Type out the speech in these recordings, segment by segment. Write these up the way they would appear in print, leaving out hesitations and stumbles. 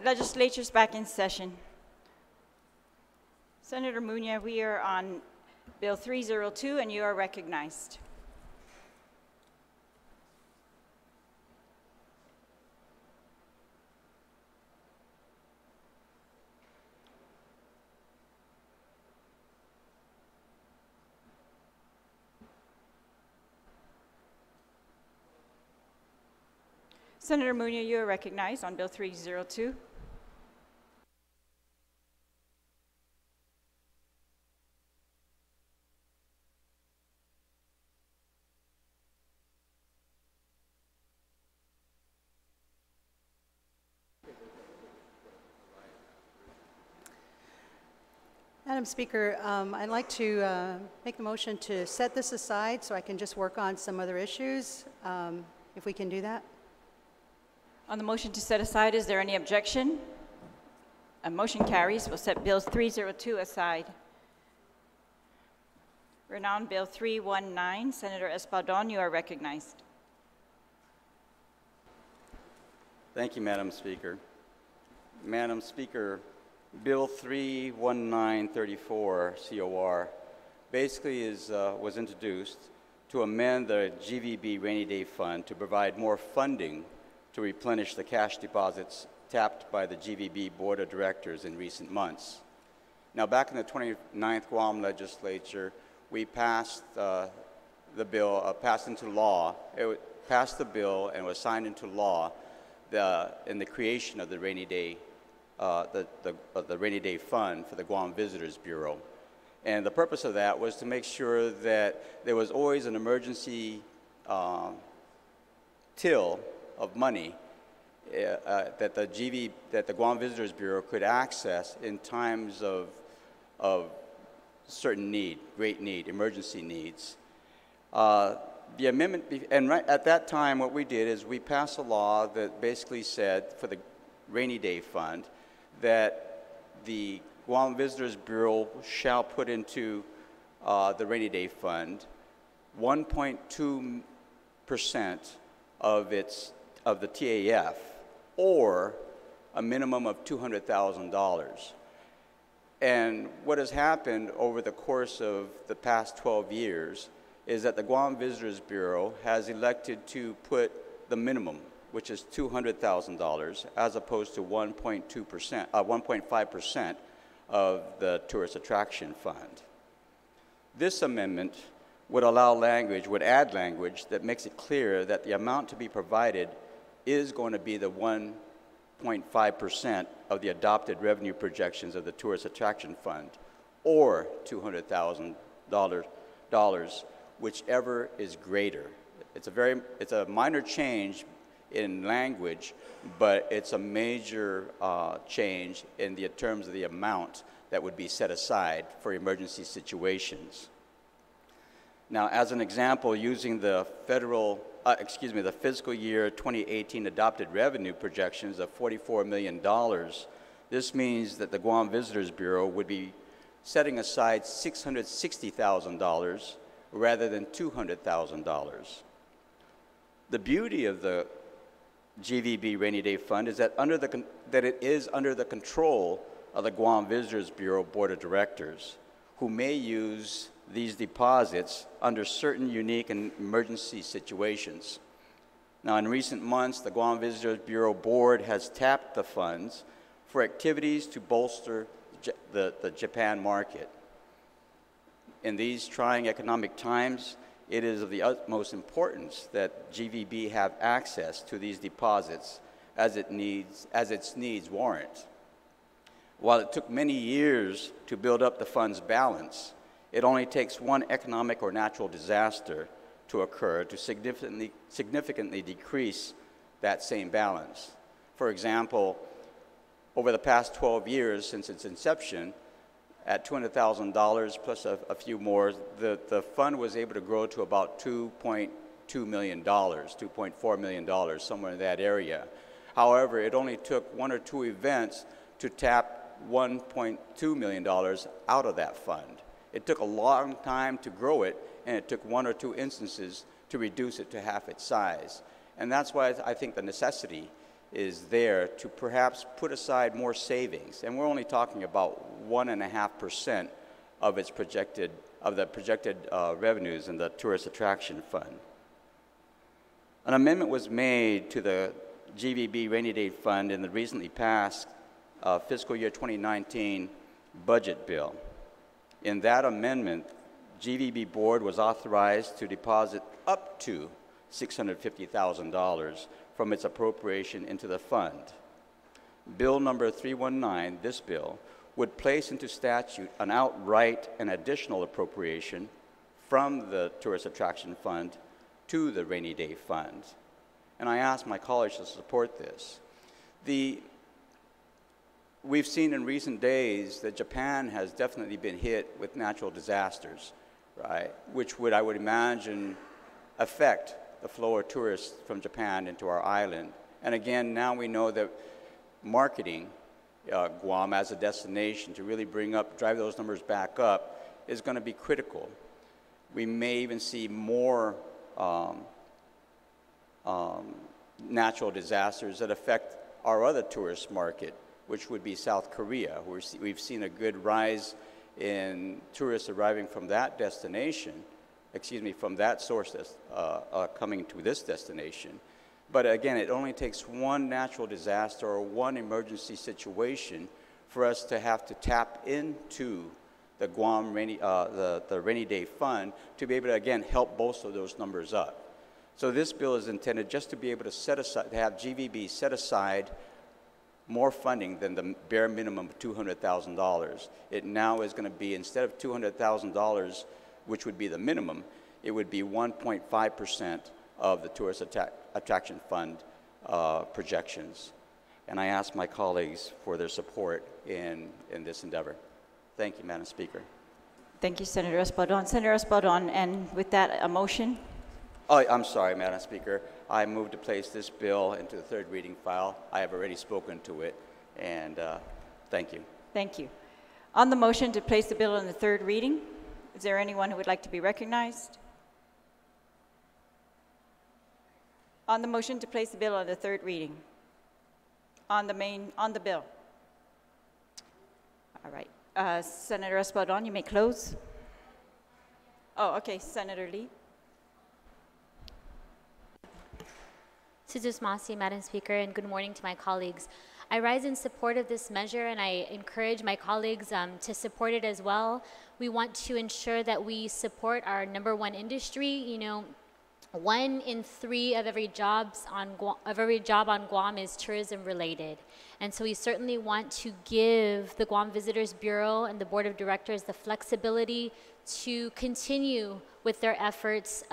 Legislature's back in session. Senator Muñoz, we are on Bill 302, and you are recognized. Senator Muñoz, you are recognized on Bill 302. Madam Speaker, I'd like to make the motion to set this aside so I can just work on some other issues, if we can do that. On the motion to set aside, is there any objection? A motion carries. We'll set Bill 302 aside. We're now on Bill 319. Senator Espadon, you are recognized. Thank you, Madam Speaker. Madam Speaker, Bill 31934 COR basically was introduced to amend the GVB Rainy Day Fund to provide more funding to replenish the cash deposits tapped by the GVB Board of Directors in recent months. Now, back in the 29th Guam Legislature, we passed the bill, passed into law. It passed the bill and was signed into law in the creation of the Rainy Day, the Rainy Day Fund for the Guam Visitors Bureau. And the purpose of that was to make sure that there was always an emergency till of money that the Guam Visitors Bureau could access in times of certain need, great need, emergency needs. The amendment, and right at that time, what we did is we passed a law that basically said for the Rainy Day Fund that the Guam Visitors Bureau shall put into the Rainy Day Fund 1.2% of the TAF, or a minimum of $200,000. And what has happened over the course of the past 12 years is that the Guam Visitors Bureau has elected to put the minimum, which is $200,000, as opposed to 1.5% of the Tourist Attraction Fund. This amendment would add language that makes it clear that the amount to be provided is going to be the 1.5% of the adopted revenue projections of the Tourist Attraction Fund, or $200,000, whichever is greater. It's a minor change in language, but it's a major change in the terms of the amount that would be set aside for emergency situations. Now, as an example, using the the fiscal year 2018 adopted revenue projections of $44 million, this means that the Guam Visitors Bureau would be setting aside $660,000 rather than $200,000. The beauty of the GVB Rainy Day Fund is that it is under the control of the Guam Visitors Bureau Board of Directors, who may use these deposits under certain unique and emergency situations. Now, in recent months, the Guam Visitors Bureau Board has tapped the funds for activities to bolster the Japan market. In these trying economic times, it is of the utmost importance that GVB have access to these deposits as its needs warrant. While it took many years to build up the fund's balance, it only takes one economic or natural disaster to occur to significantly decrease that same balance. For example, over the past 12 years since its inception, at $200,000 plus a few more, the fund was able to grow to about $2.2 million, $2.4 million, somewhere in that area. However, it only took one or two events to tap $1.2 million out of that fund. It took a long time to grow it, and it took one or two instances to reduce it to half its size. And that's why I think the necessity is there to perhaps put aside more savings. And we're only talking about 1.5% of its projected, revenues in the Tourist Attraction Fund. An amendment was made to the GVB Rainy Day Fund in the recently passed fiscal year 2019 budget bill. In that amendment, GVB board was authorized to deposit up to $650,000 from its appropriation into the fund. Bill number 319, this bill, would place into statute an outright and additional appropriation from the Tourist Attraction Fund to the Rainy Day Fund. And I ask my colleagues to support this. We've seen in recent days that Japan has definitely been hit with natural disasters, right? Which would, I would imagine, affect the flow of tourists from Japan into our island. And again, now we know that marketing Guam as a destination to really drive those numbers back up is going to be critical. We may even see more natural disasters that affect our other tourist market, which would be South Korea. We've seen a good rise in tourists arriving from that destination, from that source coming to this destination. But again, it only takes one natural disaster or one emergency situation for us to have to tap into the Guam the Rainy Day Fund to be able to, again, help bolster those numbers up. So this bill is intended just to be able to to have GVB set aside more funding than the bare minimum of $200,000. It now is going to be, instead of $200,000, which would be the minimum, it would be 1.5% of the Tourist Attraction Fund projections. And I ask my colleagues for their support in this endeavor. Thank you, Madam Speaker. Thank you, Senator Espaldon. Senator Espaldon, and with that, a motion? Oh, I'm sorry, Madam Speaker. I move to place this bill into the third reading file. I have already spoken to it, and thank you. Thank you. On the motion to place the bill in the third reading, is there anyone who would like to be recognized? On the motion to place the bill on the third reading, on the bill. All right. Senator Espaldon, you may close. Oh, okay, Senator Lee. Suzus Masi, Madam Speaker, and good morning to my colleagues. I rise in support of this measure, and I encourage my colleagues to support it as well. We want to ensure that we support our #1 industry. You know, 1 in 3 of every job on Guam is tourism related. And so we certainly want to give the Guam Visitors Bureau and the Board of Directors the flexibility to continue with their efforts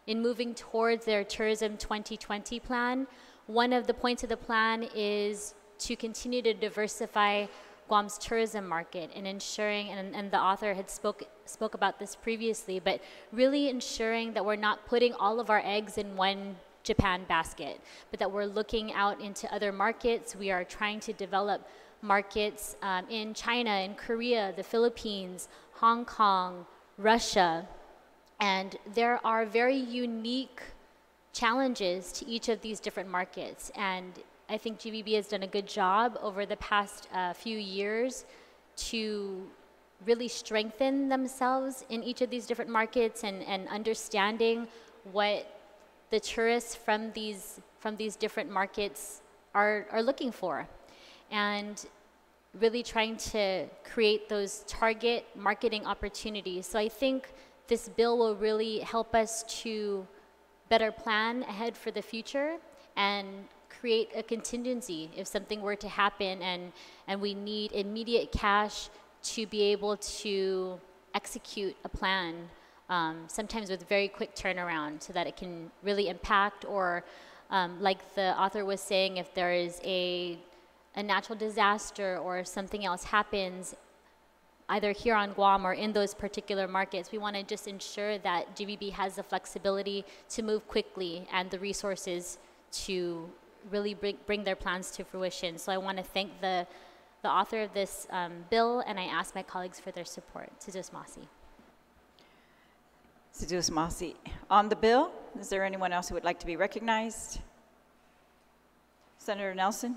in moving towards their Tourism 2020 plan. One of the points of the plan is to continue to diversify Guam's tourism market and ensuring, and the author had spoke about this previously, but really ensuring that we're not putting all of our eggs in one Japan basket, but that we're looking out into other markets. We are trying to develop markets in China, in Korea, the Philippines, Hong Kong, Russia, and there are very unique challenges to each of these different markets. And I think GVB has done a good job over the past few years to really strengthen themselves in each of these different markets and understanding what the tourists from these different markets are looking for. And really trying to create those target marketing opportunities. So I think this bill will really help us to better plan ahead for the future and create a contingency if something were to happen and we need immediate cash to be able to execute a plan, sometimes with very quick turnaround so that it can really impact, or like the author was saying, if there is a natural disaster or something else happens, either here on Guam or in those particular markets, we want to just ensure that GVB has the flexibility to move quickly and the resources to really bring their plans to fruition. So I want to thank the author of this bill, and I ask my colleagues for their support. Suzus Masi. Suzus Masi. On the bill, is there anyone else who would like to be recognized? Senator Nelson.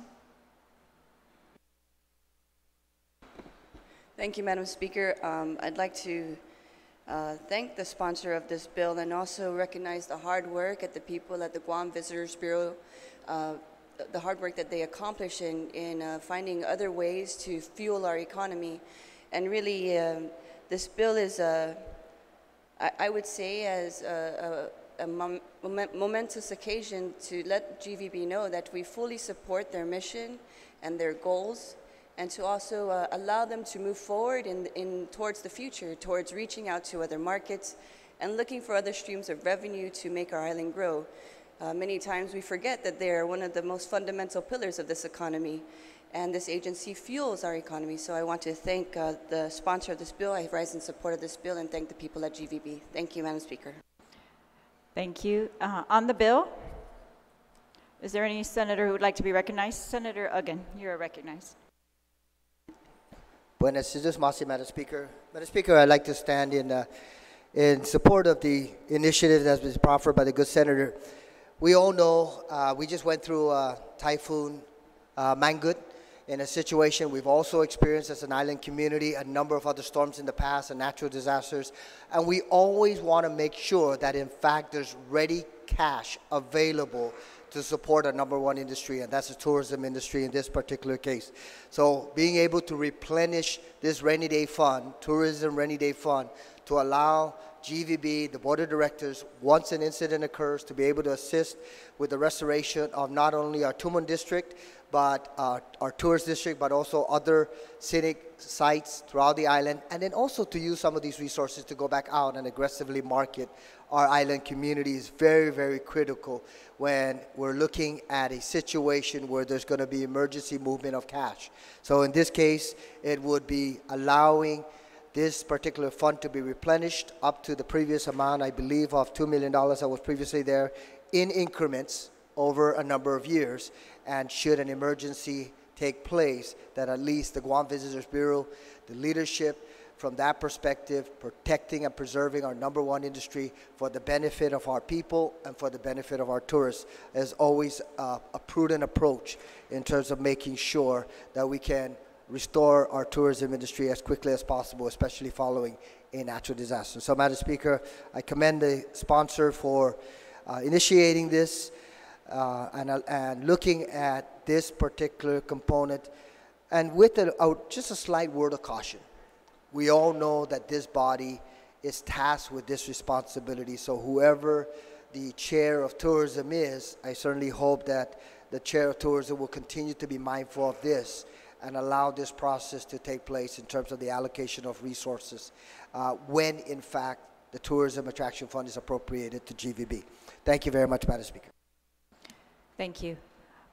Thank you, Madam Speaker. I'd like to thank the sponsor of this bill and also recognize the hard work at the people at the Guam Visitors Bureau, the hard work that they accomplish in finding other ways to fuel our economy. And really, this bill is, I would say, as a momentous occasion to let GVB know that we fully support their mission and their goals, and to also allow them to move forward towards the future, towards reaching out to other markets and looking for other streams of revenue to make our island grow. Many times we forget that they are one of the most fundamental pillars of this economy, and this agency fuels our economy. So I want to thank the sponsor of this bill. I rise in support of this bill and thank the people at GVB. Thank you, Madam Speaker. Thank you. On the bill, is there any senator who would like to be recognized? Senator Uggan, you are recognized. Buenas tardes, Madam Speaker. Madam Speaker, I'd like to stand in support of the initiative that's been proffered by the good senator. We all know we just went through Typhoon Mangkhut in a situation we've also experienced as an island community, a number of other storms in the past and natural disasters. And we always want to make sure that, in fact, there's ready cash available to support our #1 industry, and that's the tourism industry in this particular case. So being able to replenish this rainy day fund, tourism rainy day fund, to allow GVB, the board of directors, once an incident occurs, to be able to assist with the restoration of not only our Tumon district, but our tourist district, but also other scenic sites throughout the island, and then also to use some of these resources to go back out and aggressively market our island community is very, very critical when we're looking at a situation where there's going to be emergency movement of cash. So in this case, it would be allowing this particular fund to be replenished up to the previous amount, I believe, of $2 million that was previously there, in increments over a number of years. And should an emergency take place, that at least the Guam Visitors Bureau, the leadership, from that perspective, protecting and preserving our #1 industry for the benefit of our people and for the benefit of our tourists is always a prudent approach in terms of making sure that we can restore our tourism industry as quickly as possible, especially following a natural disaster. So, Madam Speaker, I commend the sponsor for initiating this and looking at this particular component, and with just a slight word of caution. We all know that this body is tasked with this responsibility, so whoever the chair of tourism is, I certainly hope that the chair of tourism will continue to be mindful of this and allow this process to take place in terms of the allocation of resources when, in fact, the Tourism Attraction Fund is appropriated to GVB. Thank you very much, Madam Speaker. Thank you.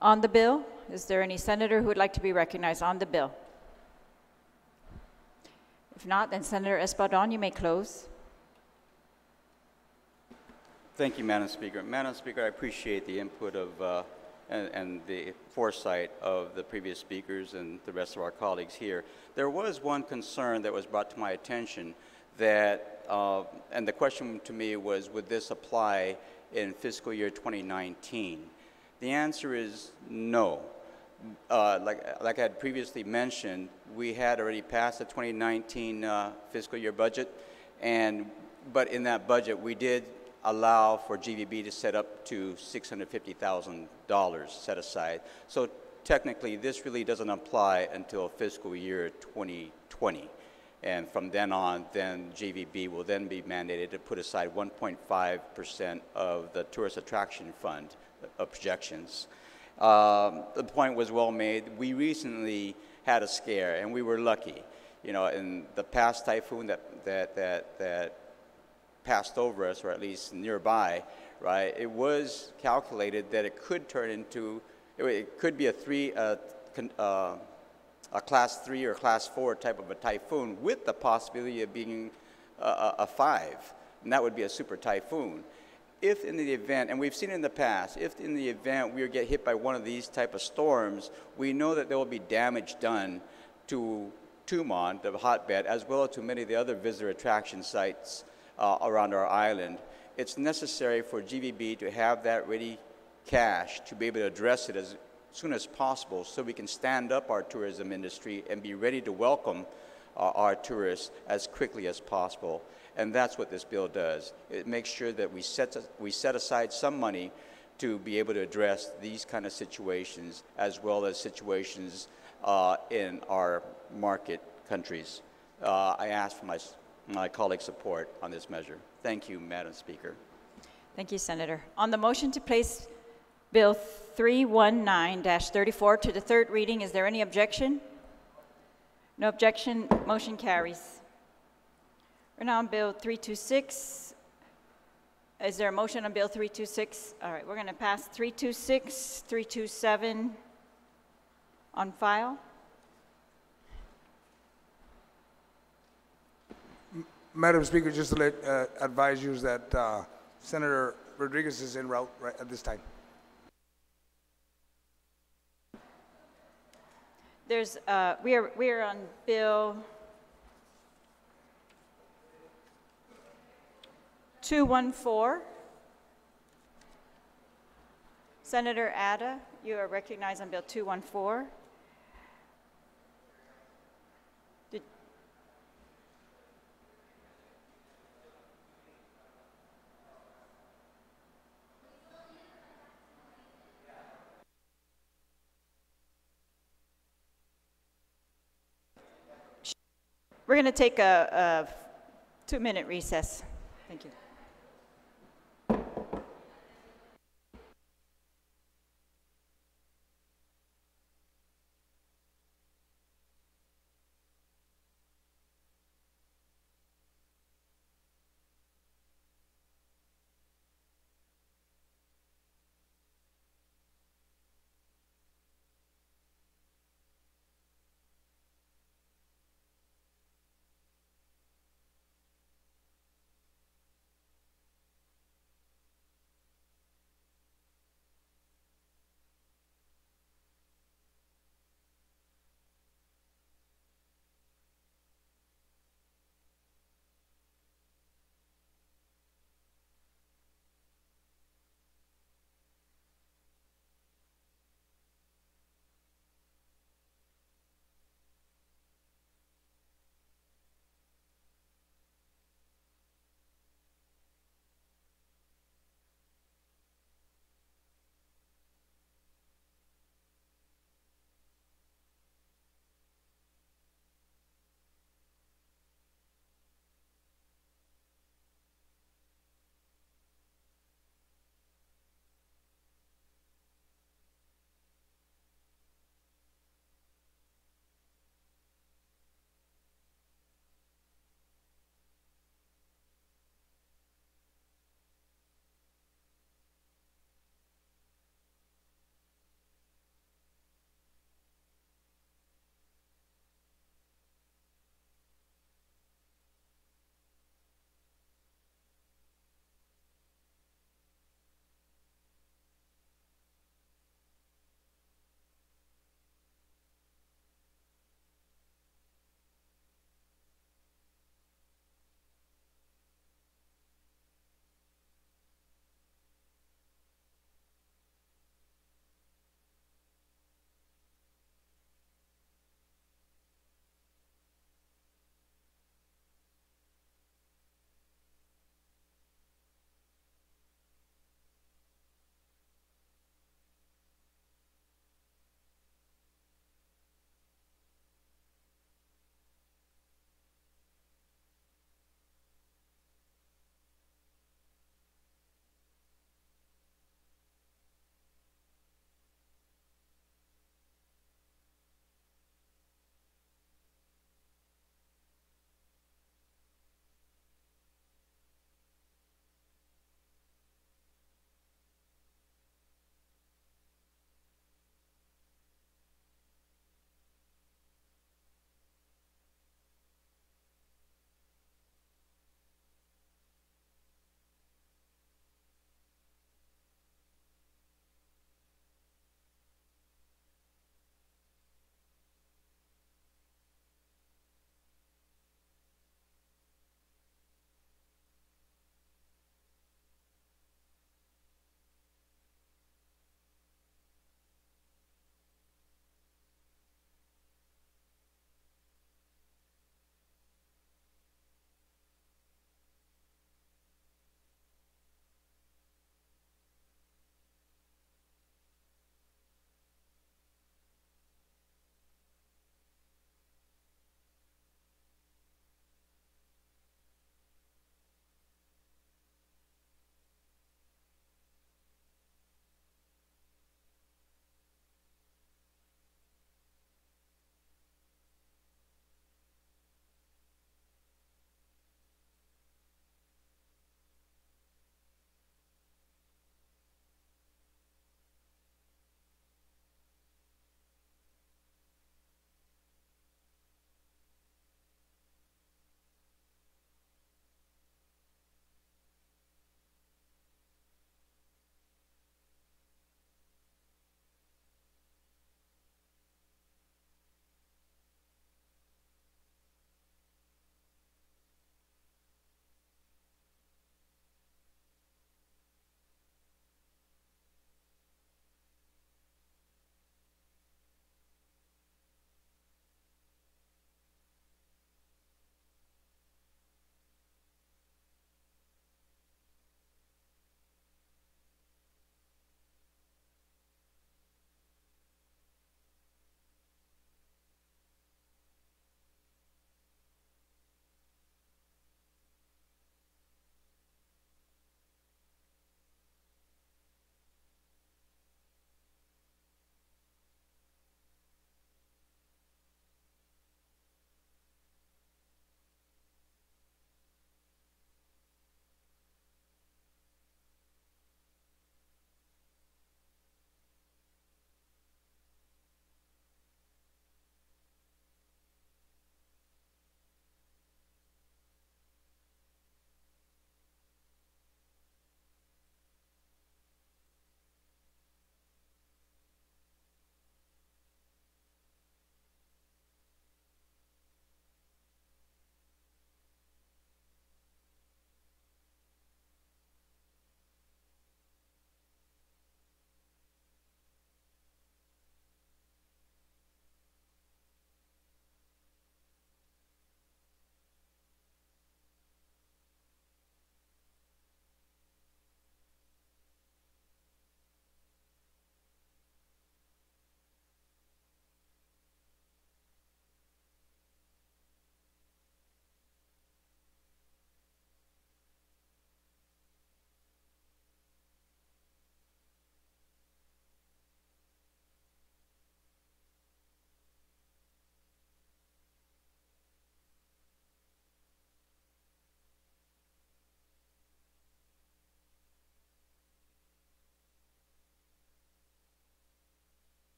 On the bill, is there any senator who would like to be recognized on the bill? If not, then Senator Espadon, you may close. Thank you, Madam Speaker. Madam Speaker, I appreciate the input of and the foresight of the previous speakers and the rest of our colleagues here. There was one concern that was brought to my attention that, and the question to me was, would this apply in fiscal year 2019? The answer is no. Like I had previously mentioned, we had already passed the 2019 fiscal year budget, but in that budget we did allow for GVB to set up to $650,000 set aside. So technically this really doesn't apply until fiscal year 2020. And from then on, then GVB will then be mandated to put aside 1.5% of the Tourist Attraction Fund projections. The point was well made. We recently had a scare, and we were lucky. You know, in the past typhoon that passed over us, or at least nearby, right? It was calculated that it could turn into, it could be a class 3 or class 4 type of a typhoon with the possibility of being a 5, and that would be a super typhoon. If in the event, and we've seen it in the past, if in the event we get hit by one of these type of storms, we know that there will be damage done to Tumon, the hotbed, as well as to many of the other visitor attraction sites around our island. It's necessary for GVB to have that ready cash to be able to address it soon as possible so we can stand up our tourism industry and be ready to welcome our tourists as quickly as possible. And that's what this bill does. It makes sure that we set aside some money to be able to address these kind of situations, as well as situations in our market countries. I ask for my colleagues' support on this measure. Thank you, Madam Speaker. Thank you, Senator. On the motion to place Bill 319-34 to the third reading, is there any objection? No objection, motion carries. We're now on Bill 326. Is there a motion on Bill 326? All right, we're going to pass 326, 327 on file. Madam Speaker, just to let advise you that Senator Rodriguez is en route right at this time. There's, we are on Bill 214. Senator Ada, you are recognized on Bill 214. We're going to take a 2-minute recess. Thank you.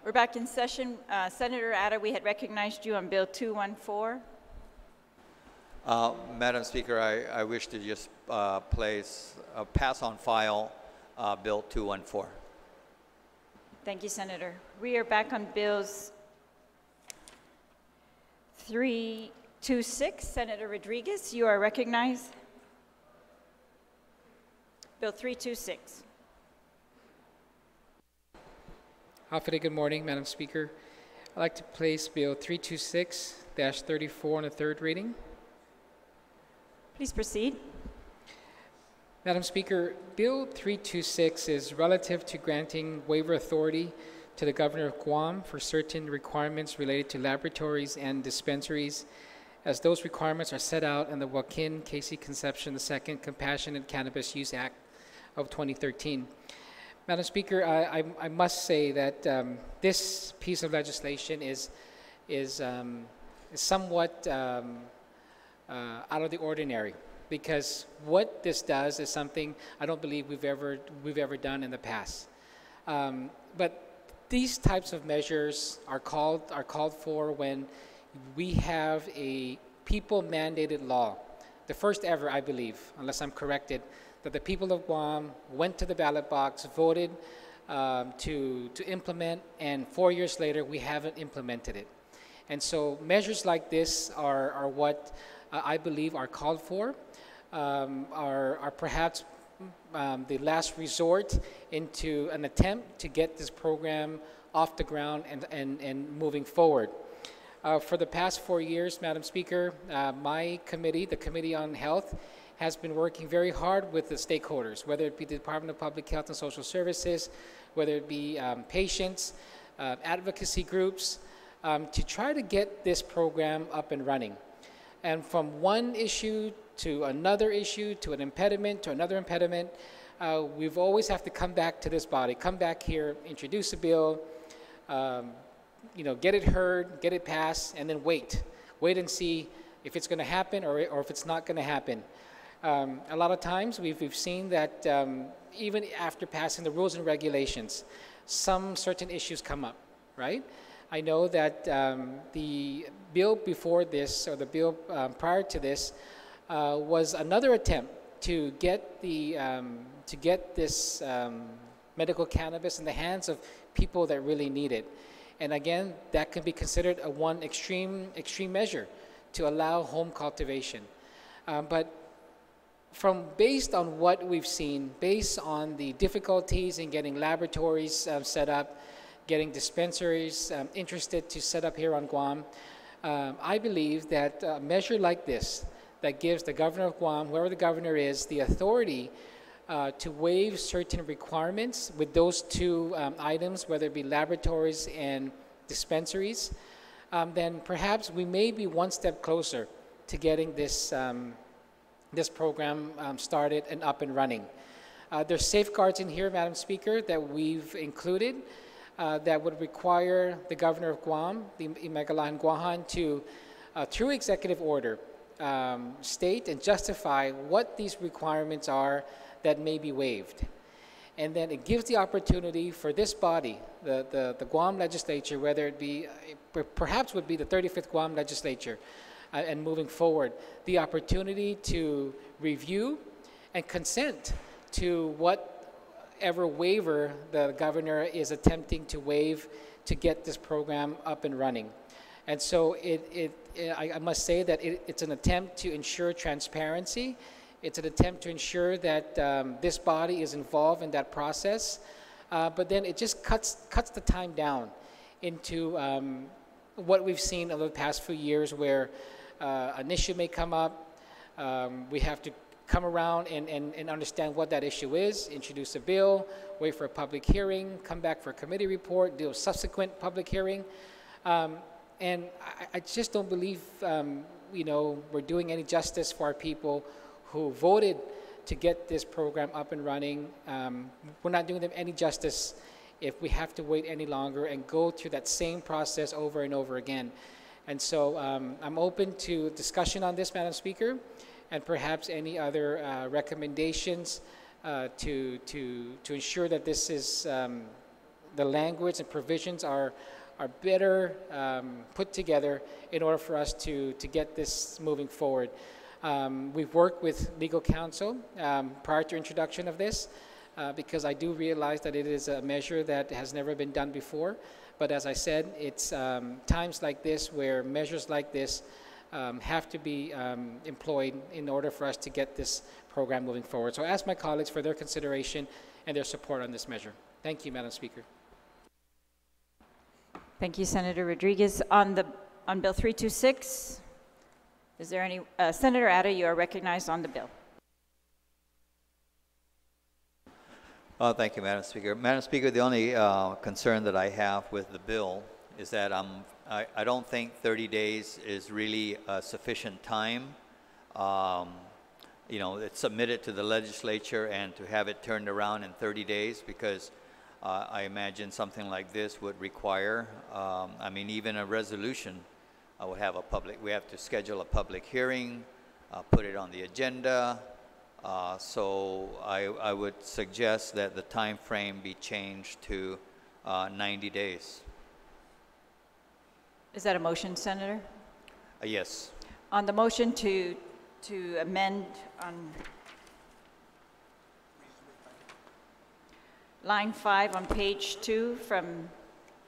We're back in session. Senator Atta, we had recognized you on Bill 214. Madam Speaker, I wish to just pass on file Bill 214. Thank you, Senator. We are back on Bills 326. Senator Rodriguez, you are recognized. Bill 326. Hafide, good morning, Madam Speaker. I'd like to place Bill 326-34 on the third reading. Please proceed. Madam Speaker, Bill 326 is relative to granting waiver authority to the Governor of Guam for certain requirements related to laboratories and dispensaries, as those requirements are set out in the Joaquin Casey Concepcion II Compassionate Cannabis Use Act of 2013. Madam Speaker, I must say that this piece of legislation is somewhat out of the ordinary, because what this does is something I don't believe we've ever done in the past. But these types of measures are called for when we have a people-mandated law, the first ever, I believe, unless I'm corrected, that the people of Guam went to the ballot box, voted to implement, and 4 years later we haven't implemented it. And so measures like this are what I believe are called for, are perhaps the last resort into an attempt to get this program off the ground and moving forward. For the past 4 years, Madam Speaker, my committee, the Committee on Health, has been working very hard with the stakeholders, whether it be the Department of Public Health and Social Services, whether it be patients, advocacy groups, to try to get this program up and running. And from one issue to another issue, to an impediment, to another impediment, we've always have to come back to this body, come back here, introduce a bill, get it heard, get it passed, and then wait and see if it's going to happen or if it's not going to happen. A lot of times we've seen that even after passing the rules and regulations, some certain issues come up, right? I know that the bill before this, or the bill prior to this, was another attempt to get this medical cannabis in the hands of people that really need it. And again, that can be considered one extreme measure to allow home cultivation. But based on what we've seen, based on the difficulties in getting laboratories set up, getting dispensaries interested to set up here on Guam, I believe that a measure like this, that gives the governor of Guam, whoever the governor is, the authority to waive certain requirements with those two items, whether it be laboratories and dispensaries, then perhaps we may be one step closer to getting this program started and up and running. There's safeguards in here, Madam Speaker, that we've included that would require the governor of Guam, the Imegalahan Guahan, to, through executive order, state and justify what these requirements are that may be waived. And then it gives the opportunity for this body, the Guam Legislature, whether it be, perhaps would be the 35th Guam Legislature, and moving forward, the opportunity to review and consent to whatever waiver the governor is attempting to waive to get this program up and running. And so I must say that it's an attempt to ensure transparency. It's an attempt to ensure that this body is involved in that process. But then it just cuts the time down into what we've seen over the past few years, where an issue may come up. We have to come around and understand what that issue is, introduce a bill, wait for a public hearing, come back for a committee report, do a subsequent public hearing. And I just don't believe we're doing any justice for our people who voted to get this program up and running. We're not doing them any justice if we have to wait any longer and go through that same process over and over again. And so I'm open to discussion on this, Madam Speaker, and perhaps any other recommendations to ensure that this is the language and provisions are better put together in order for us to get this moving forward. We've worked with legal counsel prior to introduction of this because I do realize that it is a measure that has never been done before. But as I said, it's times like this where measures like this have to be employed in order for us to get this program moving forward. So I ask my colleagues for their consideration and their support on this measure. Thank you, Madam Speaker. Thank you, Senator Rodriguez. On Bill 326, is there any, Senator Atta, you are recognized on the bill. Thank you, Madam Speaker. Madam Speaker, the only concern that I have with the bill is that I don't think 30 days is really sufficient time. You know, it's submitted to the legislature and to have it turned around in 30 days because I imagine something like this would require, I mean, even a resolution would have we have to schedule a public hearing, put it on the agenda. So I would suggest that the time frame be changed to 90 days. Is that a motion, Senator? Yes. On the motion to amend on line 5 on page 2 from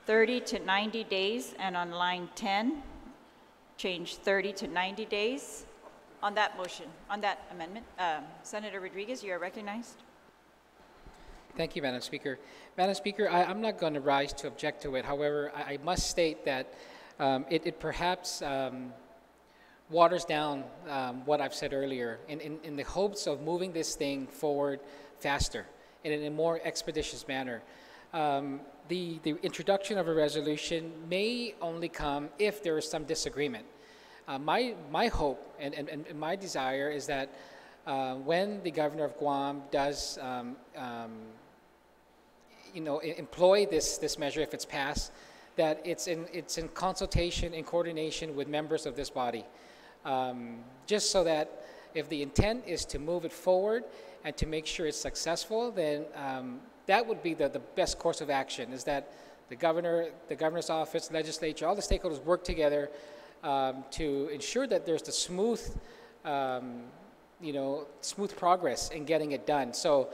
30 to 90 days, and on line 10, change 30 to 90 days. On that motion, on that amendment, Senator Rodriguez, you are recognized. Thank you, Madam Speaker. Madam Speaker, I'm not going to rise to object to it. However, I must state that it perhaps waters down what I've said earlier in the hopes of moving this thing forward faster and in a more expeditious manner. The introduction of a resolution may only come if there is some disagreement. My hope and my desire is that when the governor of Guam does employ this measure, if it's passed, that it's in consultation and coordination with members of this body, just so that if the intent is to move it forward and to make sure it's successful, then that would be the best course of action, is that the governor's office, legislature, all the stakeholders work together to ensure that there's the smooth progress in getting it done. So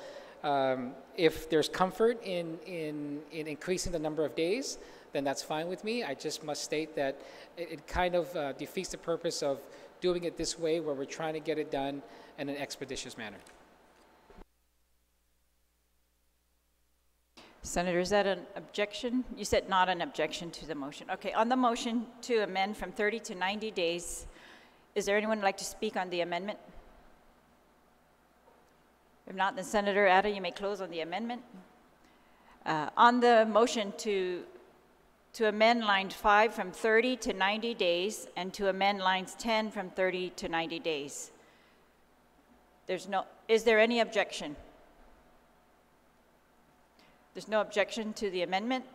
if there's comfort in increasing the number of days, then that's fine with me. I just must state that it kind of defeats the purpose of doing it this way, where we're trying to get it done in an expeditious manner. Senator, is that an objection? You said not an objection to the motion. Okay, on the motion to amend from 30 to 90 days, is there anyone who'd like to speak on the amendment? If not, then Senator Atta, you may close on the amendment. On the motion to amend line 5 from 30 to 90 days and to amend lines 10 from 30 to 90 days, is there any objection? There's no objection to the amendment?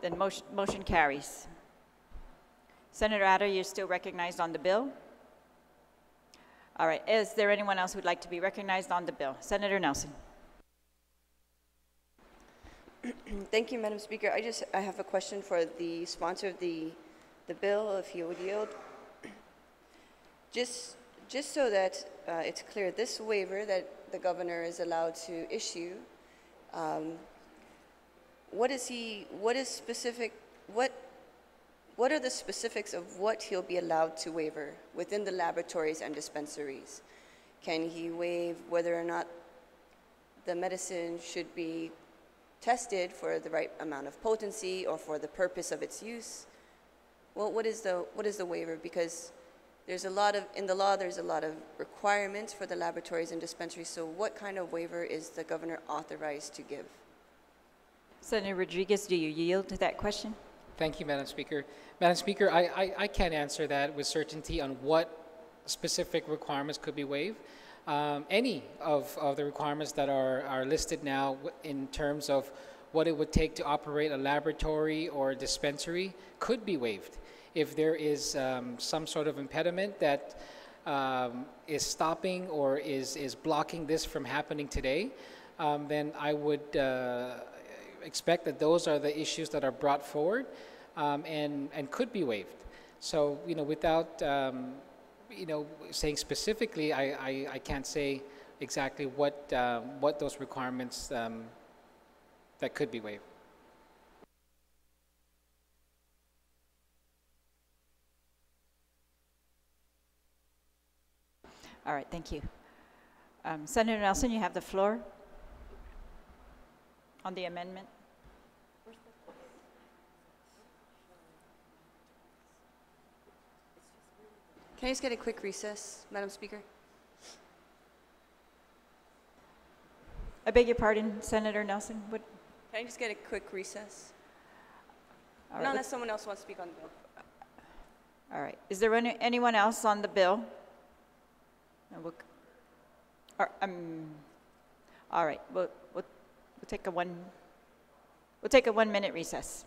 Then motion carries. Senator Atta, you're still recognized on the bill. All right, is there anyone else who'd like to be recognized on the bill? Senator Nelson. Thank you, Madam Speaker. I have a question for the sponsor of the bill, if you would yield. Just so that it's clear, this waiver that the governor is allowed to issue, what are the specifics of what he'll be allowed to waiver within the laboratories and dispensaries? Can he waive whether or not the medicine should be tested for the right amount of potency or for the purpose of its use? Well, what is the waiver? Because in the law there's a lot of requirements for the laboratories and dispensaries, so what kind of waiver is the governor authorized to give? Senator Rodriguez, do you yield to that question? Thank you, Madam Speaker. Madam Speaker, I can't answer that with certainty on what specific requirements could be waived. Any of the requirements that are listed now in terms of what it would take to operate a laboratory or a dispensary could be waived. If there is some sort of impediment that is stopping or is blocking this from happening today, then I would expect that those are the issues that are brought forward and could be waived. So, without, saying specifically, I can't say exactly what those requirements that could be waived. All right, thank you. Senator Nelson, you have the floor on the amendment. Can I just get a quick recess, Madam Speaker? I beg your pardon, Senator Nelson. What? Can I just get a quick recess? All Not right, unless someone else wants to speak on the bill. all right. Is there anyone else on the bill? No, all right. We'll take a 1 minute recess.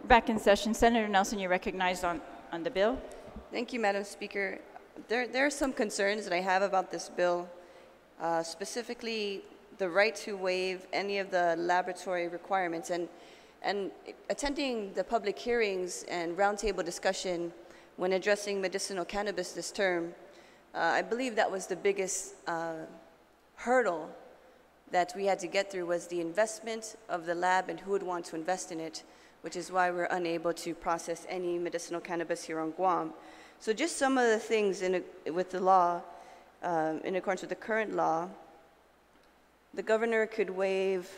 Back in session. Senator Nelson, you're recognized on the bill. Thank you, Madam Speaker. There are some concerns that I have about this bill, specifically the right to waive any of the laboratory requirements. And attending the public hearings and roundtable discussion when addressing medicinal cannabis this term, I believe that was the biggest hurdle that we had to get through, was the investment of the lab and who would want to invest in it, which is why we're unable to process any medicinal cannabis here on Guam. So just some of the things with the law, in accordance with the current law, the governor could waive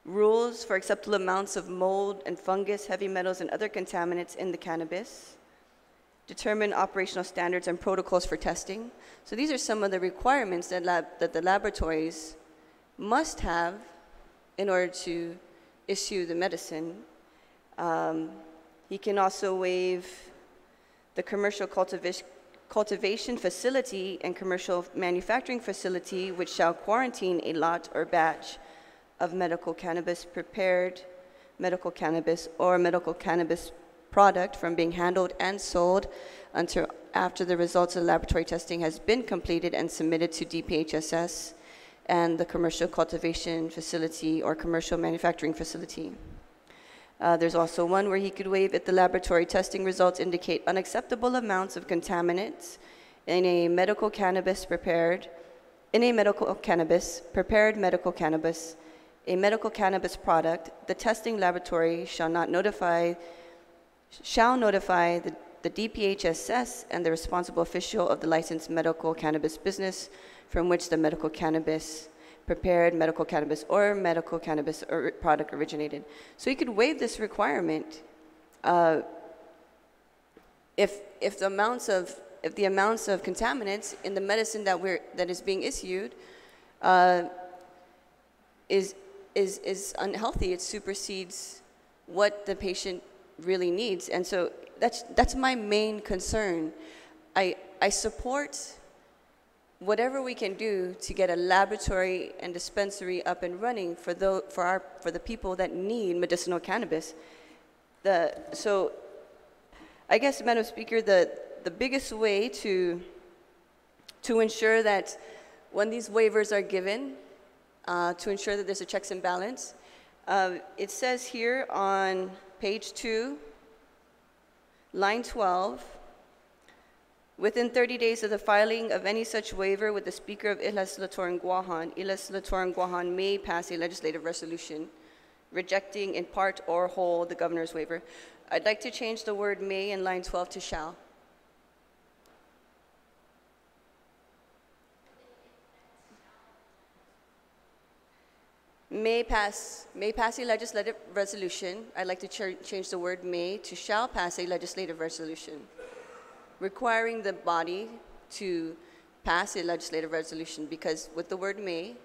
rules for acceptable amounts of mold and fungus, heavy metals, and other contaminants in the cannabis, determine operational standards and protocols for testing. So these are some of the requirements that the laboratories must have in order to issue the medicine. He can also waive the commercial cultivation facility and commercial manufacturing facility which shall quarantine a lot or batch of medical cannabis, prepared medical cannabis, or medical cannabis product from being handled and sold until after the results of the laboratory testing has been completed and submitted to DPHSS and the commercial cultivation facility or commercial manufacturing facility. There's also one where he could waive if the laboratory testing results indicate unacceptable amounts of contaminants in a medical cannabis prepared medical cannabis, a medical cannabis product. The testing laboratory shall notify the DPHSS and the responsible official of the licensed medical cannabis business from which the medical cannabis, prepared medical cannabis, or medical cannabis product originated. So you could waive this requirement if the amounts of contaminants in the medicine that is being issued is unhealthy. It supersedes what the patient really needs, and so that's my main concern. I support whatever we can do to get a laboratory and dispensary up and running for the people that need medicinal cannabis. So I guess, Madam Speaker, the biggest way to ensure that when these waivers are given, to ensure that there's a checks and balance, it says here on page 2, line 12, within 30 days of the filing of any such waiver with the Speaker of Islas Latour Guahan may pass a legislative resolution rejecting in part or whole the governor's waiver. I'd like to change the word may in line 12 to shall. May pass a legislative resolution. I'd like to change the word may to shall pass a legislative resolution, requiring the body to pass a legislative resolution, because with the word may,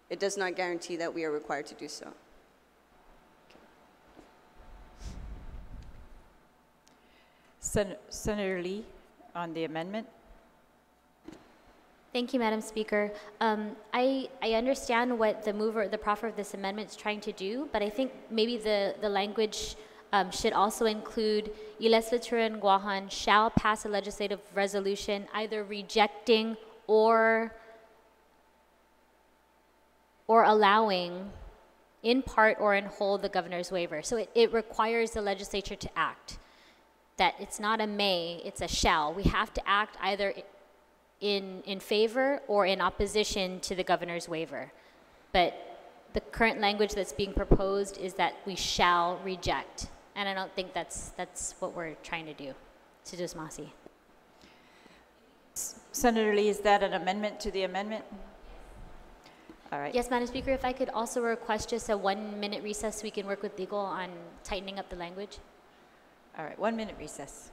it does not guarantee that we are required to do so. Senator Lee on the amendment. Thank you, Madam Speaker. I understand what the proffer of this amendment is trying to do, but I think maybe the language should also include Islas Latour and Guahan shall pass a legislative resolution either rejecting or allowing in part or in whole the governor's waiver. So it requires the legislature to act. That it's not a may, it's a shall. We have to act either in favor or in opposition to the governor's waiver. But the current language that's being proposed is that we shall reject. And I don't think that's what we're trying to do. Sujus Masi. Senator Lee, is that an amendment to the amendment? All right. Yes, Madam Speaker, if I could also request just a 1-minute recess so we can work with legal on tightening up the language. All right, 1-minute recess.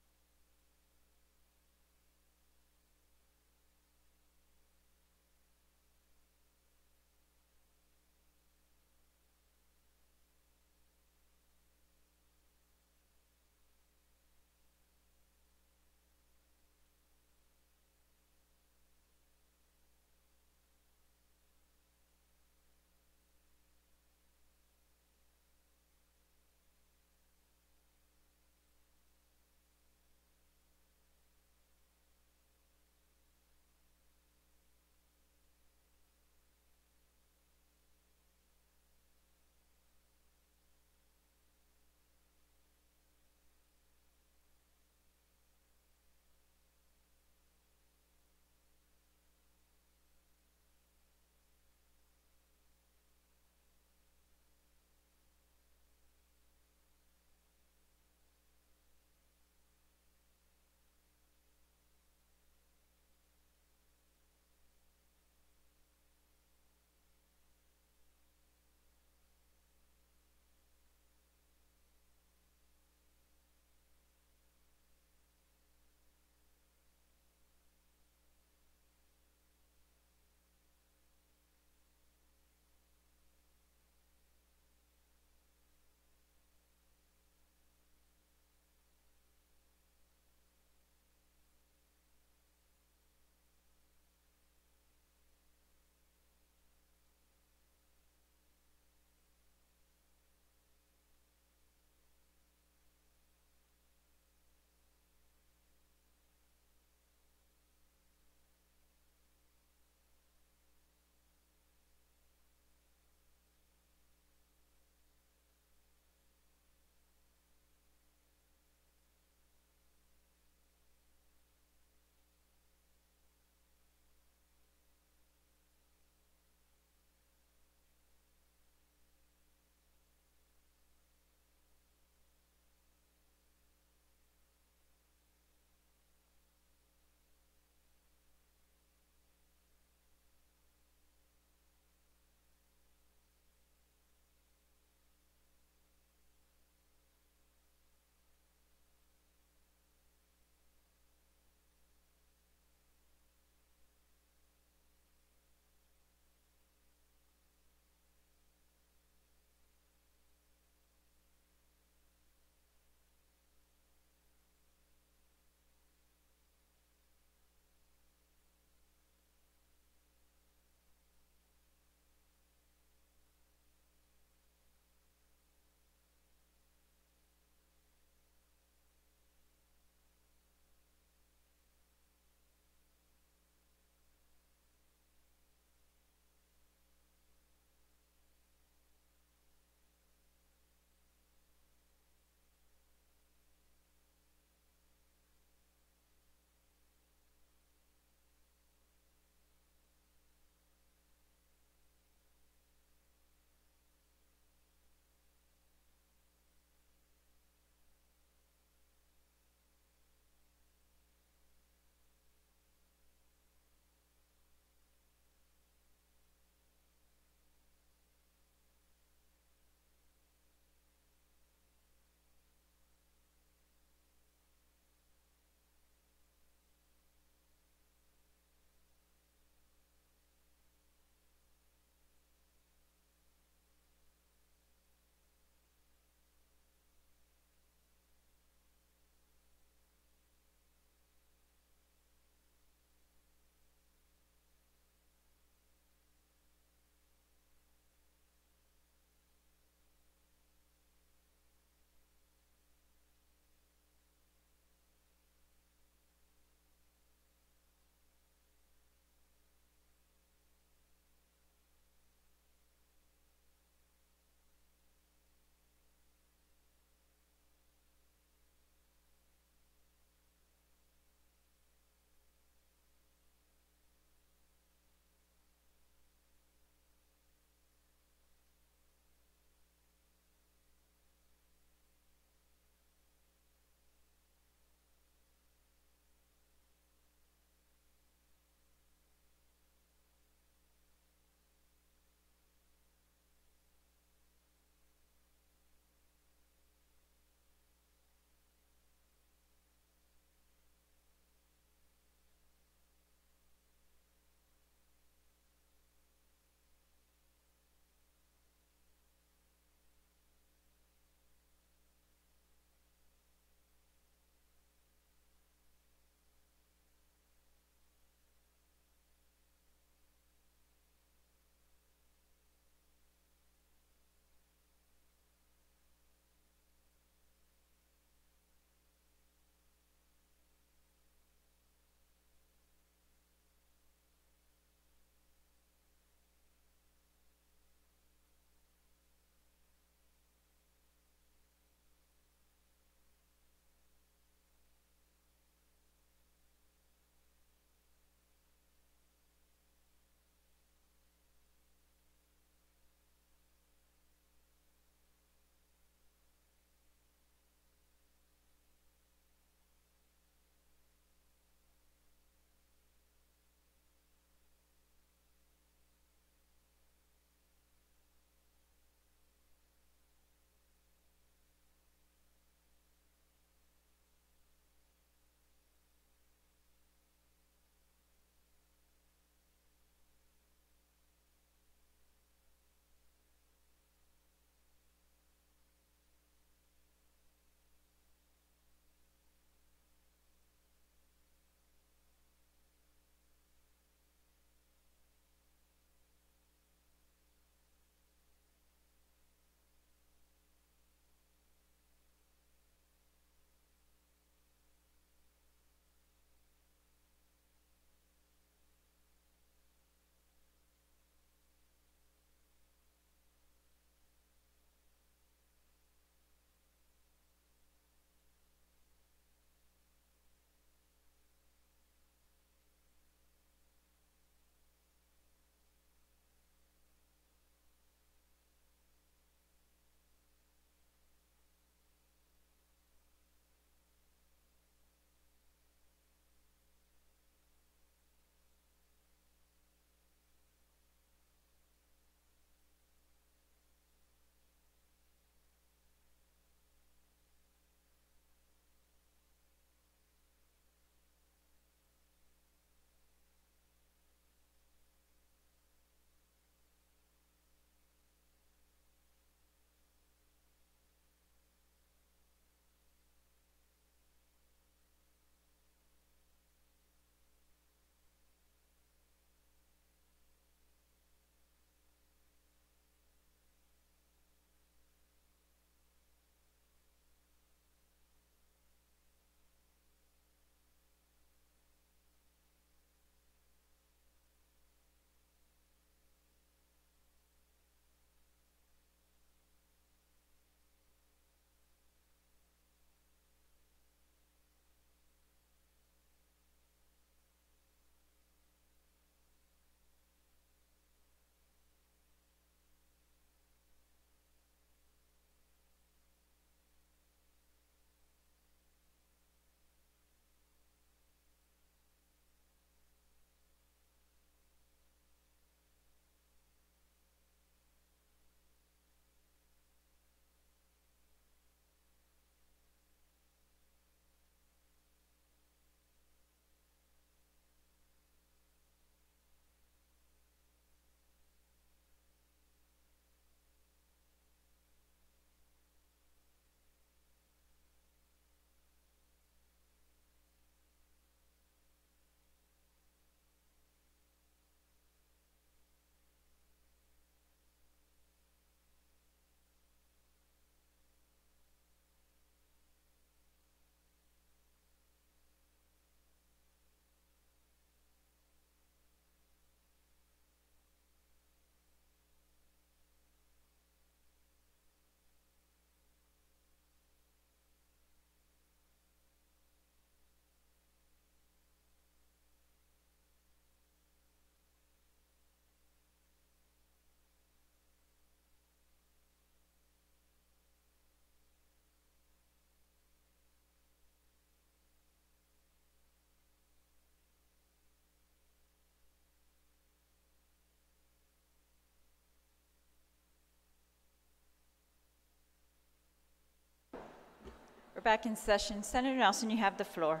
back in session. Senator Nelson, you have the floor.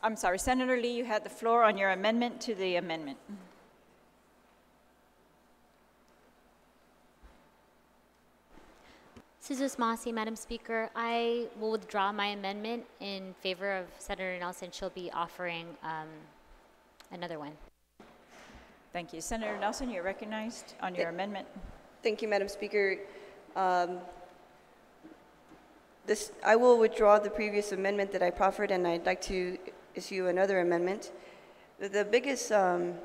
I'm sorry, Senator Lee, you had the floor on your amendment to the amendment. Suzus Masi, Madam Speaker, I will withdraw my amendment in favor of Senator Nelson. She'll be offering another one. Thank you. Senator Nelson, you're recognized on your amendment. Thank you, Madam Speaker. I will withdraw the previous amendment that I proffered, and I'd like to issue another amendment. The biggest, there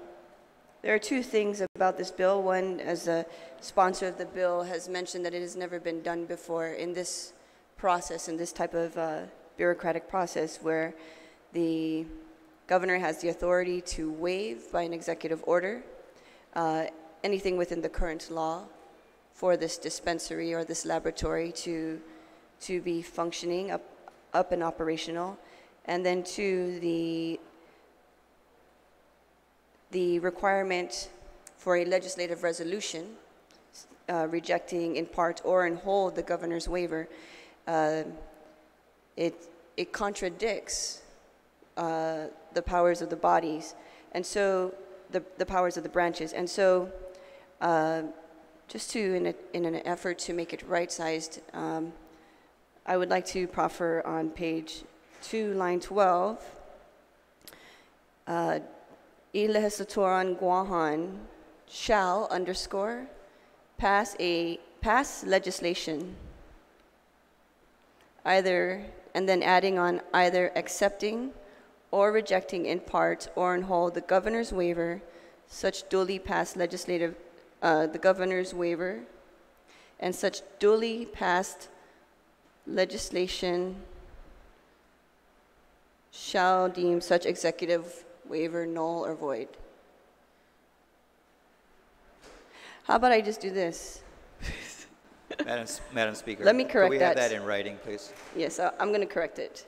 are two things about this bill. One, as the sponsor of the bill has mentioned, that it has never been done before in this process, in this type of bureaucratic process, where the governor has the authority to waive by an executive order anything within the current law for this dispensary or this laboratory to be functioning up and operational. And then two, the requirement for a legislative resolution rejecting in part or in whole the governor's waiver, it contradicts the powers of the bodies, and so the powers of the branches. And so just to, in an effort to make it right-sized, I would like to proffer on page 2, line 12, Il legislatoran Guahan shall underscore pass legislation either, and then adding on either accepting or rejecting in part or in whole the governor's waiver, such duly passed legislative, the governor's waiver, and such duly passed legislation shall deem such executive waiver null or void. How about I just do this? Madam Speaker. Let me correct Could we have that. that in writing, please? Yes, I'm going to correct it.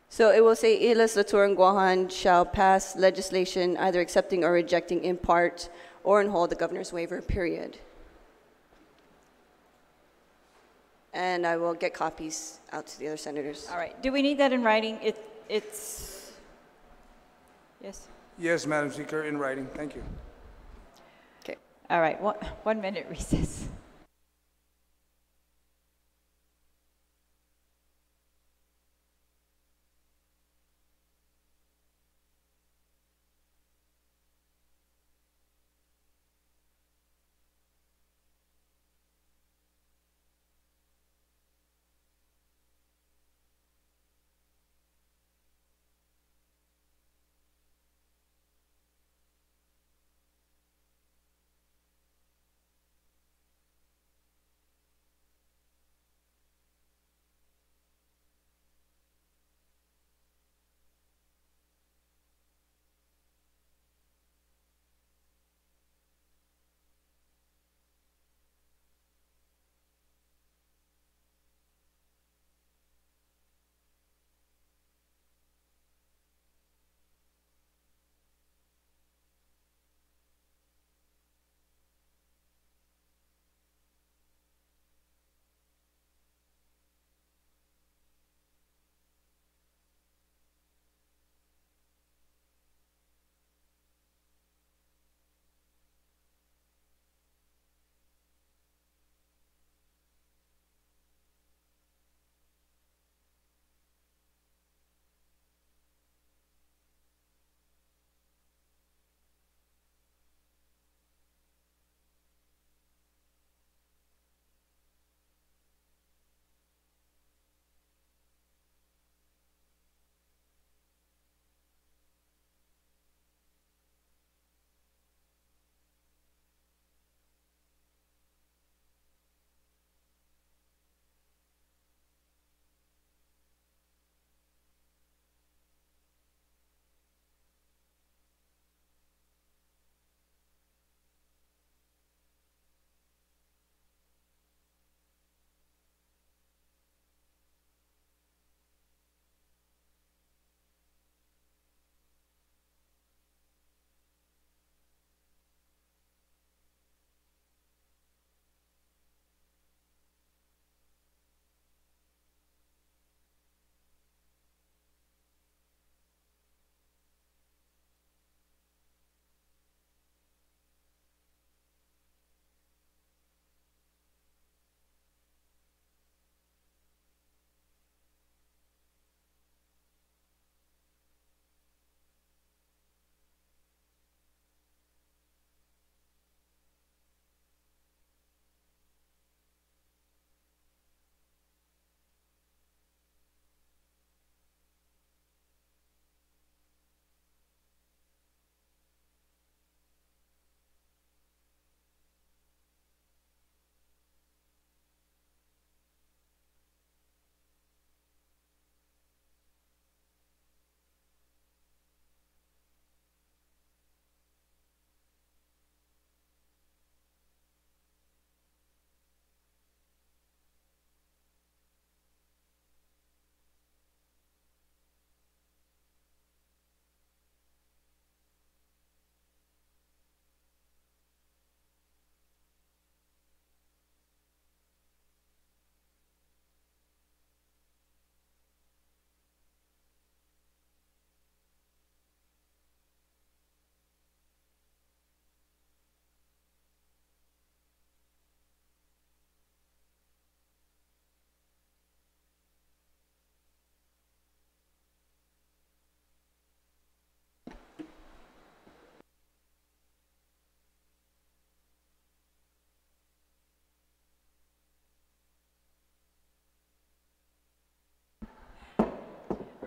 So it will say, Il legislator Guahan shall pass legislation either accepting or rejecting in part or in whole the governor's waiver, period. And I will get copies out to the other senators. All right. Do we need that in writing? It's yes. Yes, Madam Speaker, in writing. Thank you. Okay. All right. 1 minute recess.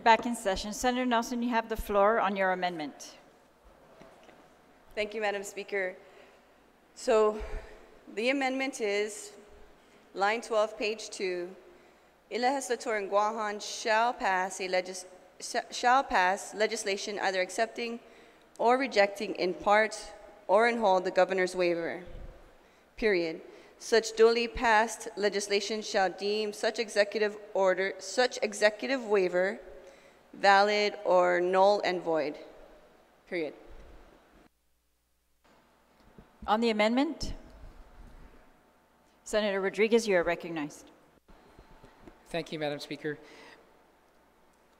We're back in session. Senator Nelson, you have the floor on your amendment. Thank you, Madam Speaker. So the amendment is line 12, page 2. A legislator in Guam shall pass legislation either accepting or rejecting in part or in whole the governor's waiver, period. Such duly passed legislation shall deem such executive waiver valid or null and void, period. On the amendment, Senator Rodriguez, you are recognized. Thank you, Madam Speaker.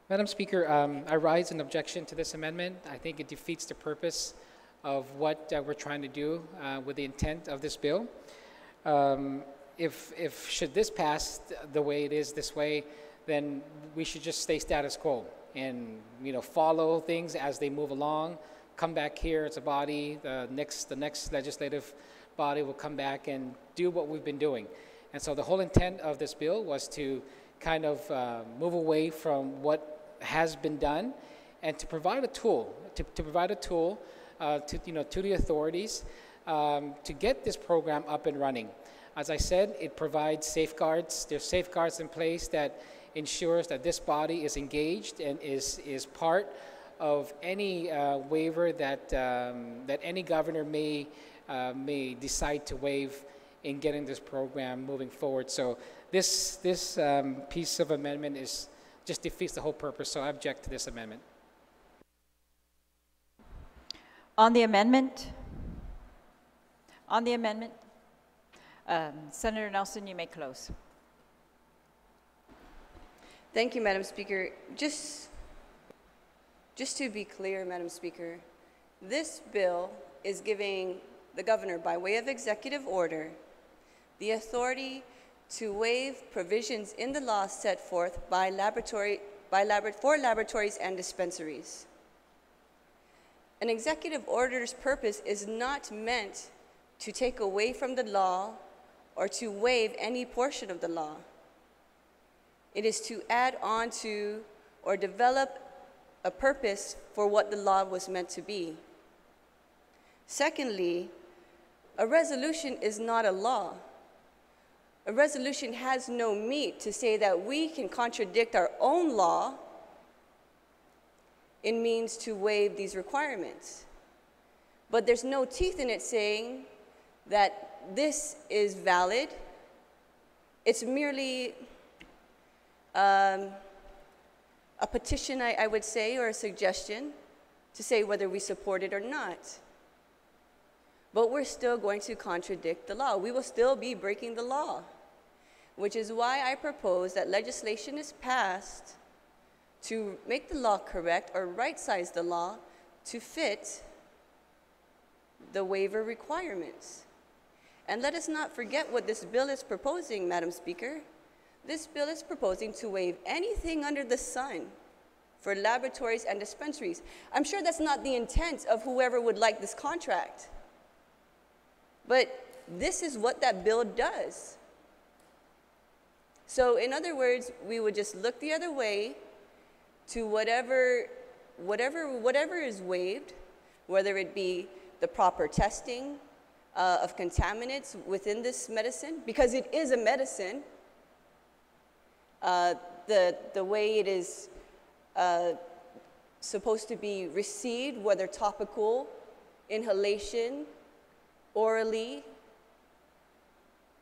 Madam Speaker, I rise in objection to this amendment. I think it defeats the purpose of what we're trying to do with the intent of this bill. If should this pass the way it is this way, then we should just stay status quo and follow things as they move along. Come back here as a body. The next legislative body will come back and do what we've been doing. And so the whole intent of this bill was to kind of move away from what has been done, and to provide a tool to the authorities to get this program up and running. As I said, it provides safeguards. There's safeguards in place that ensures that this body is engaged and is part of any waiver that any governor may decide to waive in getting this program moving forward. So this piece of amendment just defeats the whole purpose. So I object to this amendment. On the amendment, Senator Nelson, you may close. Thank you, Madam Speaker. Just to be clear, Madam Speaker, this bill is giving the governor, by way of executive order, the authority to waive provisions in the law set forth for laboratories and dispensaries. An executive order's purpose is not meant to take away from the law or to waive any portion of the law. It is to add on to or develop a purpose for what the law was meant to be. Secondly, a resolution is not a law. A resolution has no meat to say that we can contradict our own law in means to waive these requirements. But there's no teeth in it saying that this is valid. It's merely a petition, I would say, or a suggestion to say whether we support it or not. But we're still going to contradict the law. We will still be breaking the law, which is why I propose that legislation is passed to make the law correct or right-size the law to fit the waiver requirements. And let us not forget what this bill is proposing, Madam Speaker. This bill is proposing to waive anything under the sun for laboratories and dispensaries. I'm sure that's not the intent of whoever would like this contract. But this is what that bill does. So in other words, we would just look the other way to whatever is waived, whether it be the proper testing of contaminants within this medicine, because it is a medicine, the way it is supposed to be received, whether topical, inhalation, orally.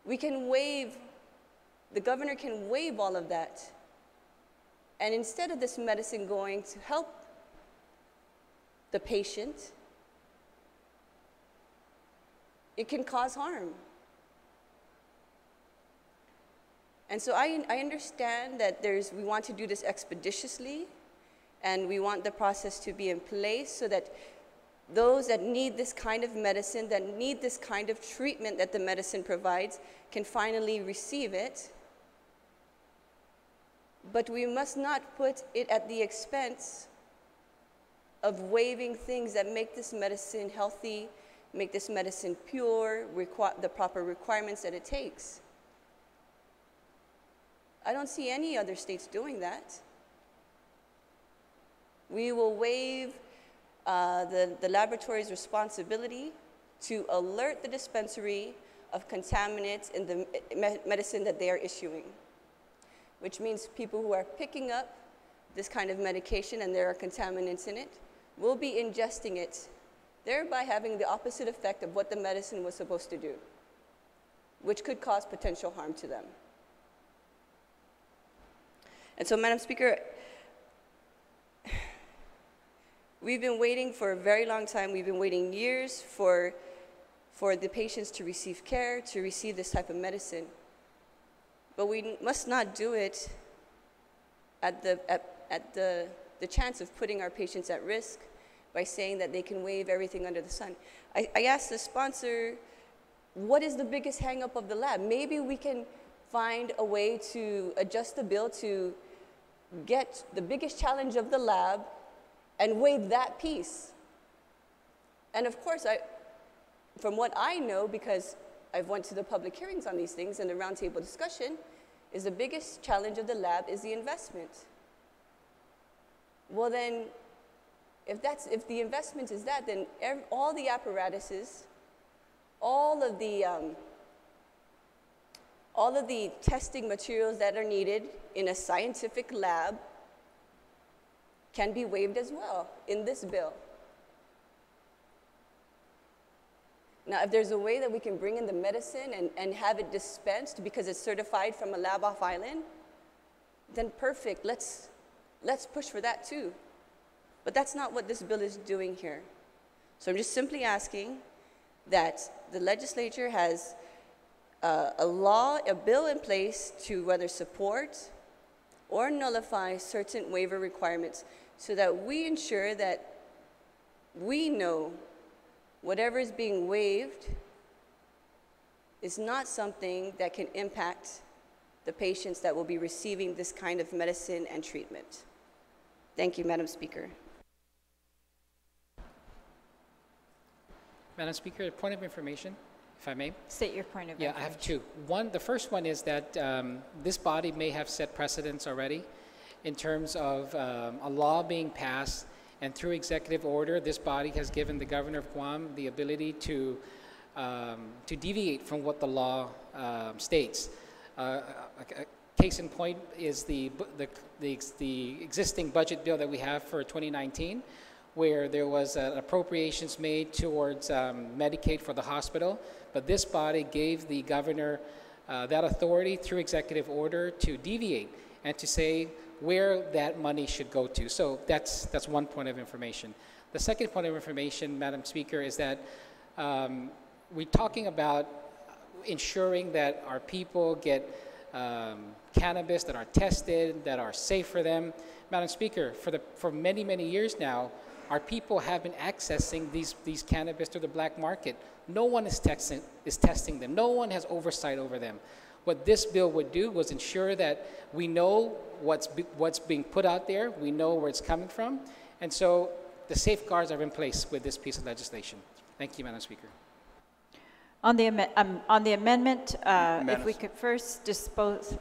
We can waive, the governor can waive all of that. And instead of this medicine going to help the patient, it can cause harm. And so I understand that we want to do this expeditiously, and we want the process to be in place so that those that need this kind of medicine, that need this kind of treatment that the medicine provides, can finally receive it. But we must not put it at the expense of waiving things that make this medicine healthy, make this medicine pure, the proper requirements that it takes. I don't see any other states doing that. We will waive the laboratory's responsibility to alert the dispensary of contaminants in the medicine that they are issuing, which means people who are picking up this kind of medication and there are contaminants in it will be ingesting it, thereby having the opposite effect of what the medicine was supposed to do, which could cause potential harm to them. And so, Madam Speaker, we've been waiting for a very long time. We've been waiting years for the patients to receive care, to receive this type of medicine. But we must not do it at the chance of putting our patients at risk by saying that they can waive everything under the sun. I asked the sponsor, what is the biggest hang-up of the lab? Maybe we can find a way to adjust the bill to get the biggest challenge of the lab and waive that piece. And of course, from what I know, because I've went to the public hearings on these things and the roundtable discussion, is the biggest challenge of the lab is the investment. Well then, if the investment is that, then all the apparatuses, all of the testing materials that are needed in a scientific lab can be waived as well in this bill. Now, if there's a way that we can bring in the medicine and have it dispensed because it's certified from a lab off island, then perfect, let's push for that too. But that's not what this bill is doing here. So I'm just simply asking that the legislature has a bill in place to whether support or nullify certain waiver requirements so that we ensure that we know whatever is being waived is not something that can impact the patients that will be receiving this kind of medicine and treatment. Thank you, Madam Speaker. Madam Speaker, a point of information, if I may. State your point of Yeah, information. I have two. The first one is that this body may have set precedents already in terms of a law being passed, and through executive order, this body has given the governor of Guam the ability to deviate from what the law states. A case in point is the existing budget bill that we have for 2019, where there was appropriations made towards Medicaid for the hospital, but this body gave the governor that authority through executive order to deviate and to say where that money should go to. So that's one point of information. The second point of information, Madam Speaker, is that we're talking about ensuring that our people get cannabis that are tested, that are safe for them. Madam Speaker, for many, many years now, our people have been accessing these cannabis through the black market. No one is testing them. No one has oversight over them. What this bill would do was ensure that we know what's being put out there, we know where it's coming from, and so the safeguards are in place with this piece of legislation. Thank you, Madam Speaker. On the amendment, if we could first dispose.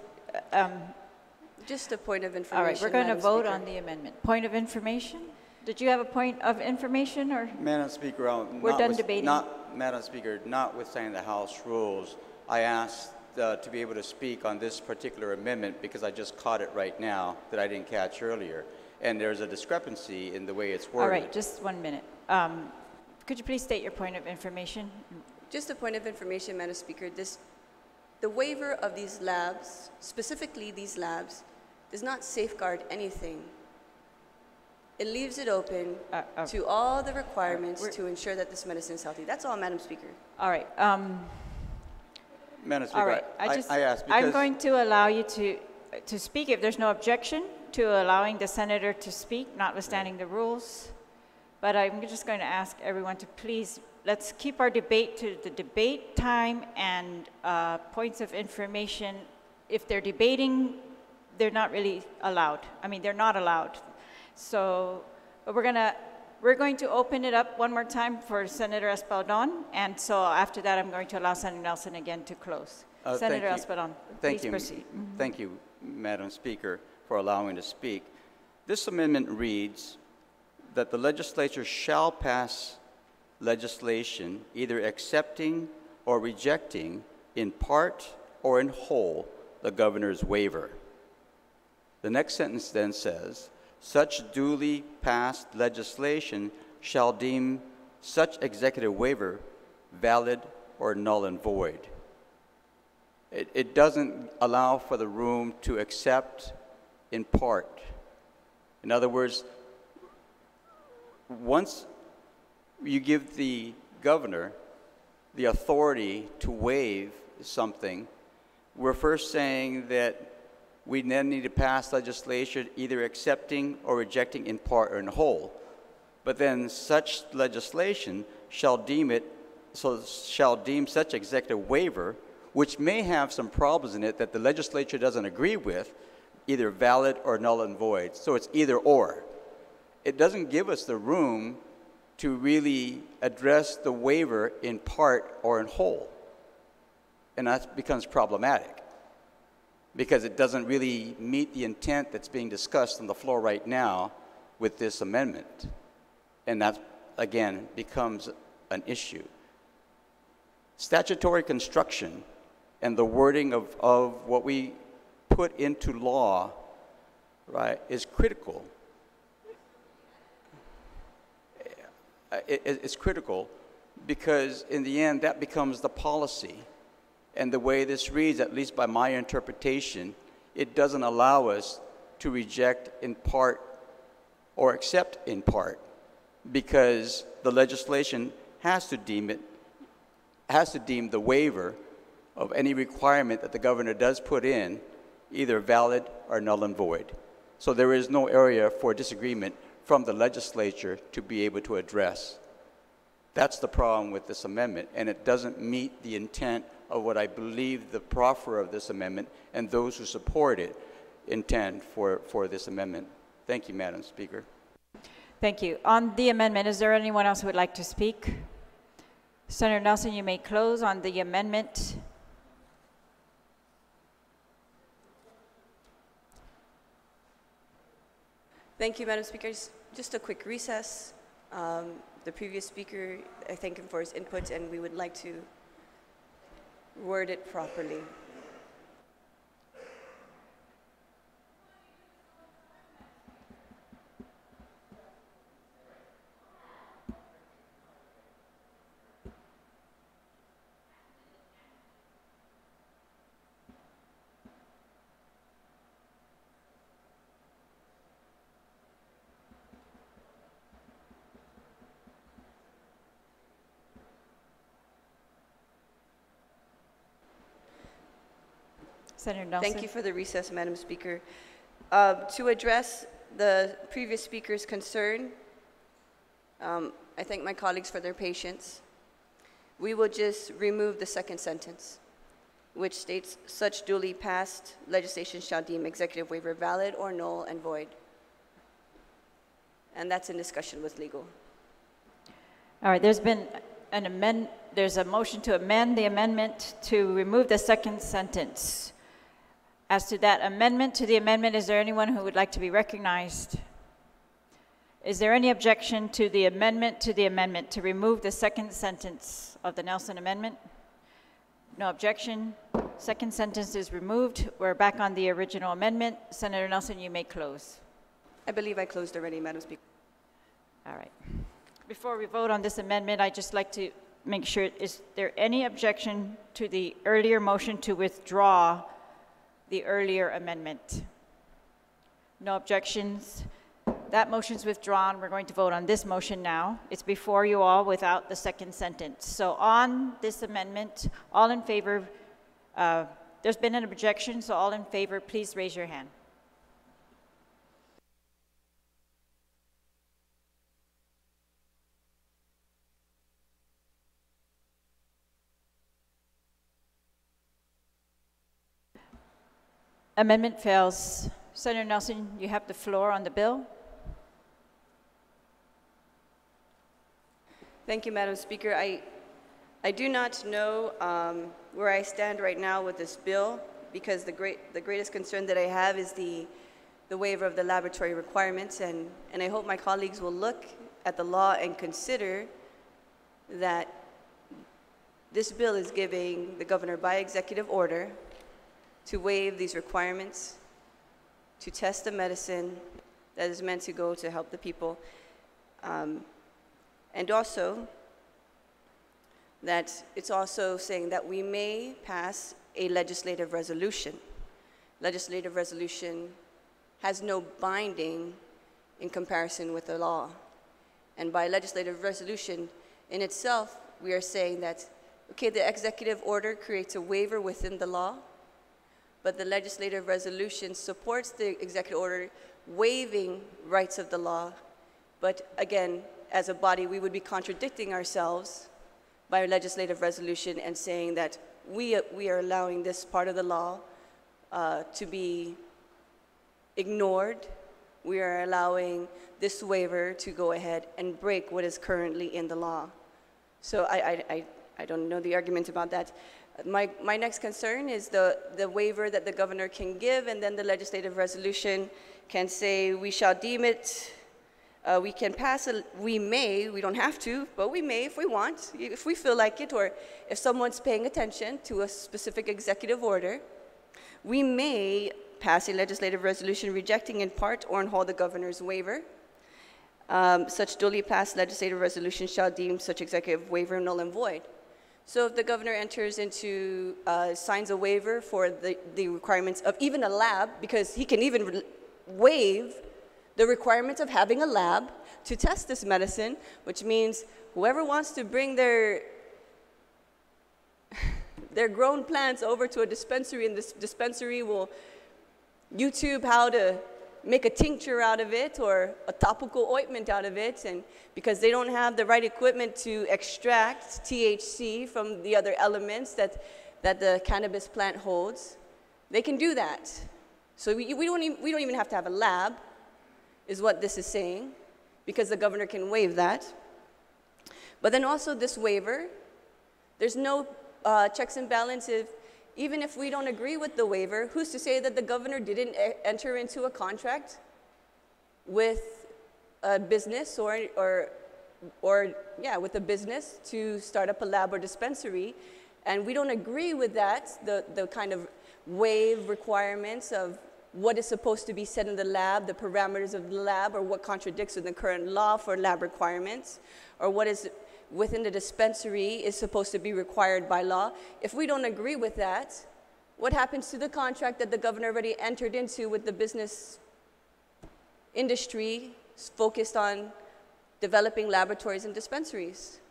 Just a point of information. All right, we're going to Madam vote Speaker. on the amendment. Point of information? Did you have a point of information, or? Madam Speaker, We're done debating. Madam Speaker, notwithstanding the House rules, I asked to be able to speak on this particular amendment because I just caught it right now that I didn't catch earlier. And there's a discrepancy in the way it's worded. All right, just 1 minute. Could you please state your point of information? Just a point of information, Madam Speaker. The waiver of these labs, specifically these labs, does not safeguard anything. It leaves it open to all the requirements to ensure that this medicine is healthy. That's all, Madam Speaker. All right. Madam Speaker, All right. I asked because... I'm going to allow you to speak if there's no objection to allowing the senator to speak, notwithstanding the rules. But I'm just going to ask everyone to please, let's keep our debate to the debate time and points of information. If they're debating, they're not really allowed. I mean, they're not allowed. So but we're going to open it up one more time for Senator Espaldon, and so after that, I'm going to allow Senator Nelson again to close. Senator Espaldon, please proceed. Thank you, Madam Speaker, for allowing me to speak. This amendment reads, that the legislature shall pass legislation either accepting or rejecting in part or in whole the governor's waiver. The next sentence then says, such duly passed legislation shall deem such executive waiver valid or null and void. It doesn't allow for the room to accept in part. In other words, once you give the governor the authority to waive something, we're first saying that we then need to pass legislation either accepting or rejecting in part or in whole. But then such legislation shall deem such executive waiver, which may have some problems in it that the legislature doesn't agree with, either valid or null and void. So it's either or. It doesn't give us the room to really address the waiver in part or in whole. And that becomes problematic because it doesn't really meet the intent that's being discussed on the floor right now with this amendment. And that, again, becomes an issue. Statutory construction and the wording of what we put into law, right, is critical. It's critical because in the end that becomes the policy. And the way this reads, at least by my interpretation, it doesn't allow us to reject in part or accept in part because the legislation has to deem the waiver of any requirement that the governor does put in either valid or null and void. So there is no area for disagreement from the legislature to be able to address. That's the problem with this amendment, and it doesn't meet the intent of what I believe the proffer of this amendment and those who support it intend for this amendment. Thank you, Madam Speaker. Thank you. On the amendment, is there anyone else who would like to speak? Senator Nelson, you may close on the amendment. Thank you, Madam Speaker. Just a quick recess. The previous speaker, I thank him for his input, and we would like to word it properly. Senator Nelson. Thank you for the recess, Madam Speaker. To address the previous speaker's concern, I thank my colleagues for their patience. We will just remove the second sentence, which states, such duly passed legislation shall deem executive waiver valid or null and void. And that's in discussion with legal. All right, there's a motion to amend the amendment to remove the second sentence. As to that amendment to the amendment, is there anyone who would like to be recognized? Is there any objection to the amendment to remove the second sentence of the Nelson amendment? No objection. Second sentence is removed. We're back on the original amendment. Senator Nelson, you may close. I believe I closed already, Madam Speaker. All right. Before we vote on this amendment, I'd just like to make sure, is there any objection to the earlier motion to withdraw the earlier amendment? No objections. That motion's withdrawn. We're going to vote on this motion now. It's before you all without the second sentence. So on this amendment, all in favor, there's been an objection, so all in favor, please raise your hand. Amendment fails. Senator Nelson, you have the floor on the bill. Thank you, Madam Speaker. I do not know where I stand right now with this bill because the greatest concern that I have is the the waiver of the laboratory requirements, and I hope my colleagues will look at the law and consider that this bill is giving the governor by executive order to waive these requirements to test the medicine that is meant to go to help the people. And also that it's also saying that we may pass a legislative resolution. Legislative resolution has no binding in comparison with the law. And by legislative resolution in itself, we are saying that, okay, the executive order creates a waiver within the law, but the legislative resolution supports the executive order waiving rights of the law. But again, as a body, we would be contradicting ourselves by a legislative resolution and saying that we are allowing this part of the law to be ignored. We are allowing this waiver to go ahead and break what is currently in the law. So I don't know the argument about that. My next concern is the waiver that the governor can give, and then the legislative resolution can say we shall deem it, we can pass it, we may, we don't have to, but we may if we want, if we feel like it, or if someone's paying attention to a specific executive order, we may pass a legislative resolution rejecting in part or in whole the governor's waiver. Such duly passed legislative resolution shall deem such executive waiver null and void. So if the governor enters into, signs a waiver for the requirements of even a lab, because he can even waive the requirements of having a lab to test this medicine, which means whoever wants to bring their grown plants over to a dispensary, and this dispensary will YouTube how to make a tincture out of it or a topical ointment out of it, and because they don't have the right equipment to extract THC from the other elements that the cannabis plant holds, they can do that. So we don't even have to have a lab, is what this is saying, because the governor can waive that. But then also this waiver, there's no checks and balances. Even if we don't agree with the waiver, who's to say that the governor didn't enter into a contract with a business or with a business to start up a lab or dispensary, and we don't agree with that, the kind of waive requirements of what is supposed to be said in the lab, the parameters of the lab, or what contradicts with the current law for lab requirements, or what is within the dispensary is supposed to be required by law. If we don't agree with that, what happens to the contract that the governor already entered into with the business industry focused on developing laboratories and dispensaries?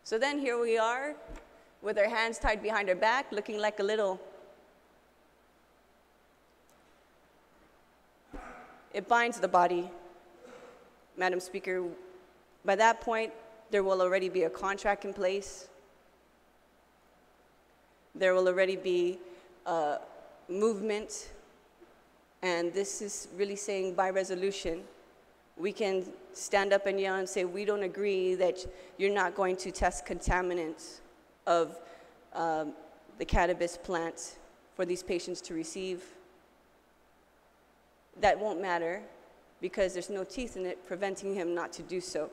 So then here we are with our hands tied behind our back, looking like a little. It binds the body, Madam Speaker. By that point, there will already be a contract in place. There will already be a movement. And this is really saying by resolution, we can stand up and yell and say, we don't agree that you're not going to test contaminants of the cannabis plant for these patients to receive. That won't matter because there's no teeth in it preventing him not to do so.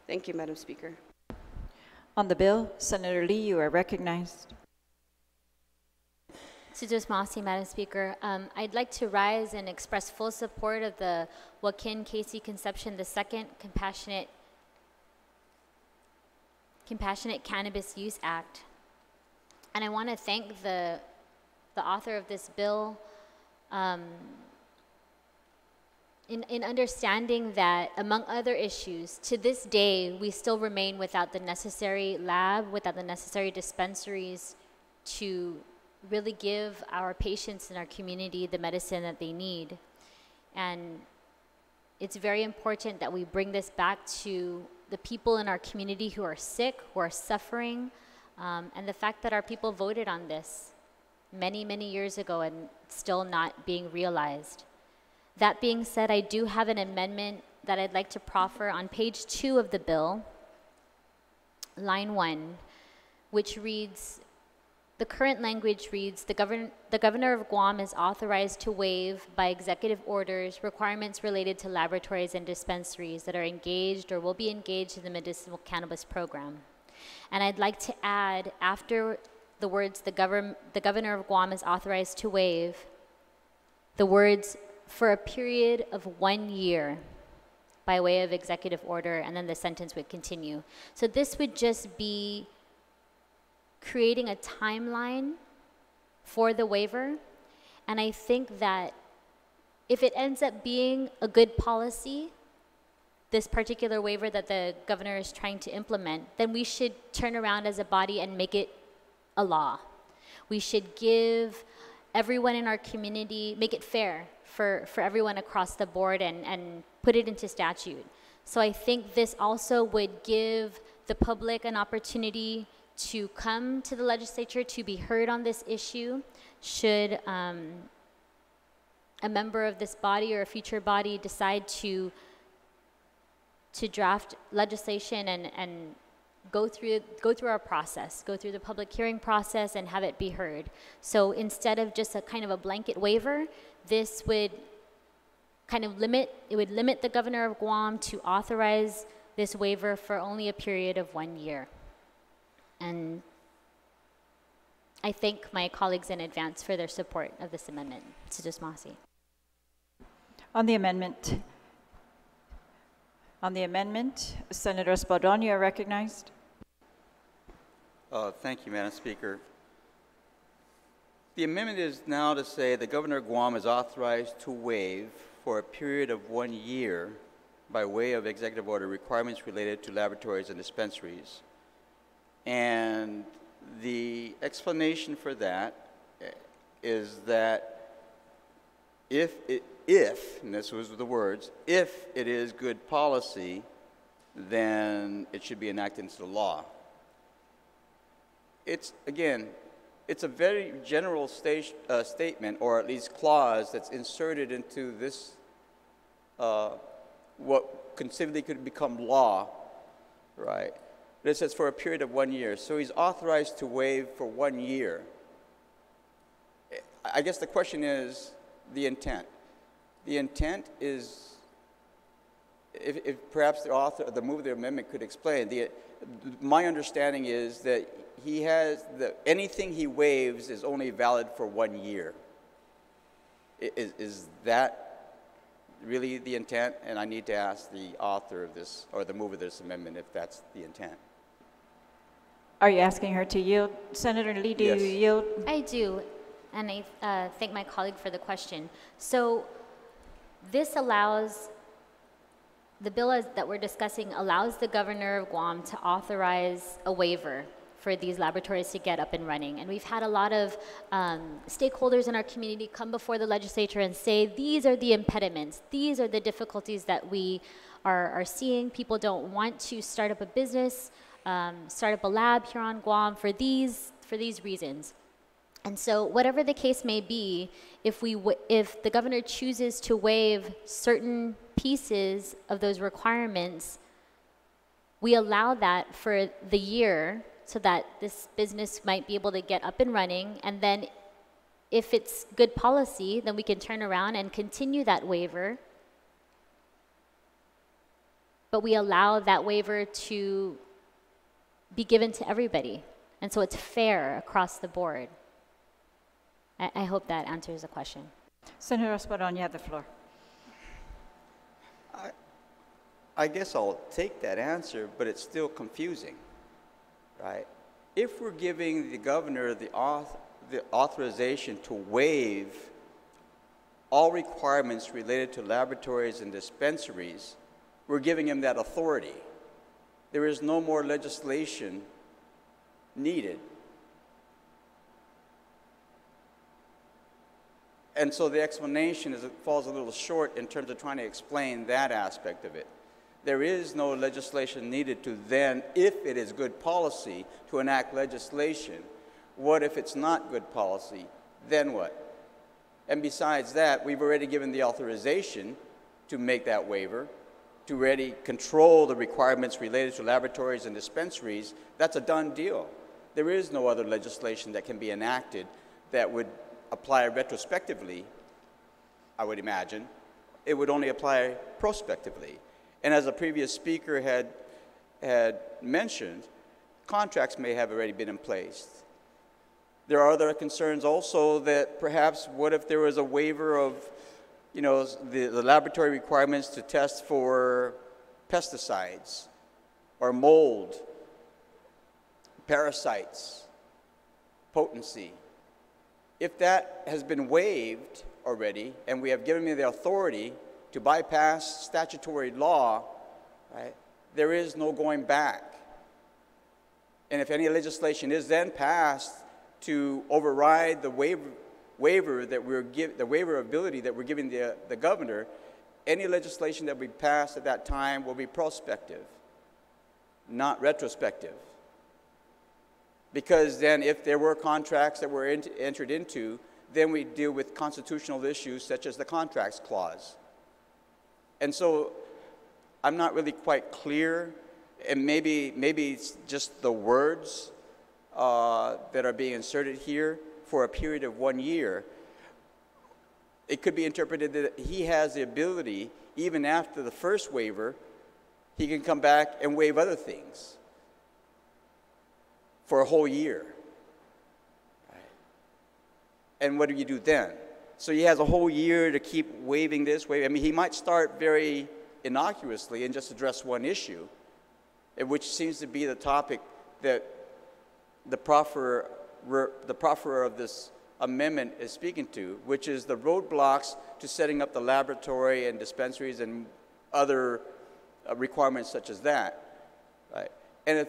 Thank you, Madam Speaker. On the bill, Senator Lee, you are recognized. Sudos Masi, Madam Speaker. I'd like to rise and express full support of the Joaquin Casey Conception II Compassionate Cannabis Use Act. And I want to thank the author of this bill in understanding that, among other issues, to this day, we still remain without the necessary lab, without the necessary dispensaries to really give our patients in our community the medicine that they need. And it's very important that we bring this back to the people in our community who are sick, who are suffering, and the fact that our people voted on this many, many years ago and still not being realized. That being said, I do have an amendment that I'd like to proffer on page 2 of the bill, line 1, which reads, The current language reads, the governor of Guam is authorized to waive by executive orders requirements related to laboratories and dispensaries that are engaged or will be engaged in the medicinal cannabis program. And I'd like to add, after the words, the governor of Guam is authorized to waive, the words, for a period of 1 year, by way of executive order, and then the sentence would continue. So this would just be creating a timeline for the waiver. And I think that if it ends up being a good policy, this particular waiver that the governor is trying to implement, then we should turn around as a body and make it a law. We should give everyone in our community, make it fair for everyone across the board and put it into statute. So I think this also would give the public an opportunity to come to the legislature to be heard on this issue should a member of this body or a future body decide to draft legislation and go through our process, go through the public hearing process and have it be heard. So instead of just a kind of a blanket waiver, this would kind of limit the governor of Guam to authorize this waiver for only a period of 1 year. And I thank my colleagues in advance for their support of this amendment. Mrs. Masi. On the amendment, Senator Espadon, you are recognized. Thank you, Madam Speaker. The amendment is now to say the governor of Guam is authorized to waive for a period of 1 year by way of executive order requirements related to laboratories and dispensaries. And the explanation for that is that if, and this was the words, if it is good policy, then it should be enacted into the law. It's, again, it's a very general statement, or at least clause, that's inserted into this, what conceivably could become law, right? But it says for a period of 1 year. So he's authorized to waive for 1 year. I guess the question is the intent. The intent is, if perhaps the mover of the amendment could explain, my understanding is that he has, anything he waives is only valid for 1 year. Is that really the intent? And I need to ask the author of this, or the mover of this amendment, if that's the intent. Are you asking her to yield? Senator Lee, do you yield? I do, and I thank my colleague for the question. So this allows, the bill that we're discussing allows the governor of Guam to authorize a waiver for these laboratories to get up and running. And we've had a lot of stakeholders in our community come before the legislature and say, these are the impediments, these are the difficulties that we are seeing. People don't want to start up a business, start up a lab here on Guam for these reasons. And so whatever the case may be, if the governor chooses to waive certain pieces of those requirements, we allow that for the year so that this business might be able to get up and running. And then if it's good policy, then we can turn around and continue that waiver. But we allow that waiver to be given to everybody. And so it's fair across the board. I hope that answers the question. Senator Espadon, you have the floor. I guess I'll take that answer, but it's still confusing, right? If we're giving the governor the authorization to waive all requirements related to laboratories and dispensaries, we're giving him that authority. There is no more legislation needed. And so the explanation falls a little short in terms of trying to explain that aspect of it. There is no legislation needed to then, if it is good policy, to enact legislation. What if it's not good policy? Then what? And besides that, we've already given the authorization to make that waiver, to already control the requirements related to laboratories and dispensaries. That's a done deal. there is no other legislation that can be enacted that would apply retrospectively, I would imagine. It would only apply prospectively. And as a previous speaker had mentioned, contracts may have already been in place. There are other concerns also that perhaps what if there was a waiver of, you know, the laboratory requirements to test for pesticides or mold, parasites, potency. If that has been waived already and we have given me the authority to bypass statutory law, right, there is no going back. And if any legislation is then passed to override the waiver that the waiver ability that we're giving the governor, any legislation that we pass at that time will be prospective, not retrospective. Because then if there were contracts that were entered into, then we deal with constitutional issues such as the contracts clause. And so I'm not really quite clear, and maybe it's just the words that are being inserted here for a period of 1 year. It could be interpreted that he has the ability, even after the first waiver, he can come back and waive other things for a whole year. Right? And what do you do then? So he has a whole year to keep waiving this, I mean, he might start very innocuously and just address one issue, which seems to be the topic that the profferer of this amendment is speaking to, which is the roadblocks to setting up the laboratory and dispensaries and other requirements such as that. Right? And if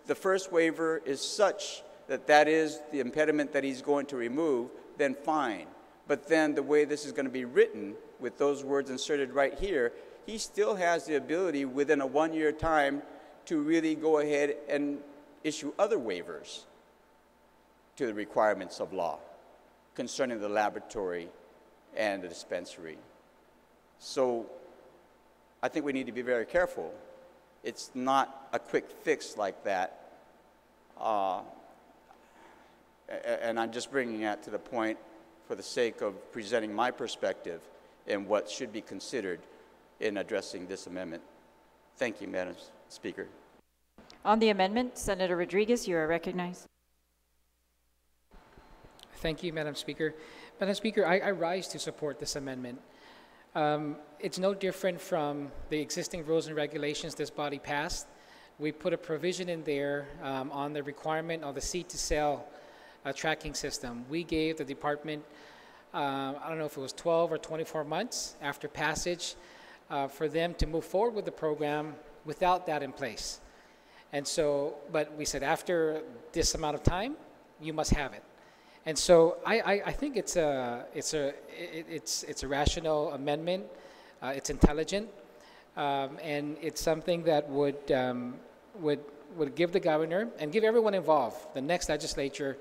the first waiver is such that that is the impediment that he's going to remove, then fine. But then the way this is going to be written, with those words inserted right here, he still has the ability within a 1 year time to really go ahead and issue other waivers to the requirements of law concerning the laboratory and the dispensary. So I think we need to be very careful. It's not a quick fix like that. And I'm just bringing that to the point for the sake of presenting my perspective and what should be considered in addressing this amendment. Thank you, Madam Speaker. On the amendment, Senator Rodriguez, you are recognized. Thank you, Madam Speaker. Madam Speaker, I rise to support this amendment. It's no different from the existing rules and regulations this body passed. We put a provision in there on the requirement of the seed-to-sale tracking system. We gave the department, I don't know if it was 12 or 24 months after passage for them to move forward with the program without that in place. And so, but we said after this amount of time, you must have it. And so I think it's a rational amendment. It's intelligent, and it's something that would give the governor and give everyone involved, the next legislature,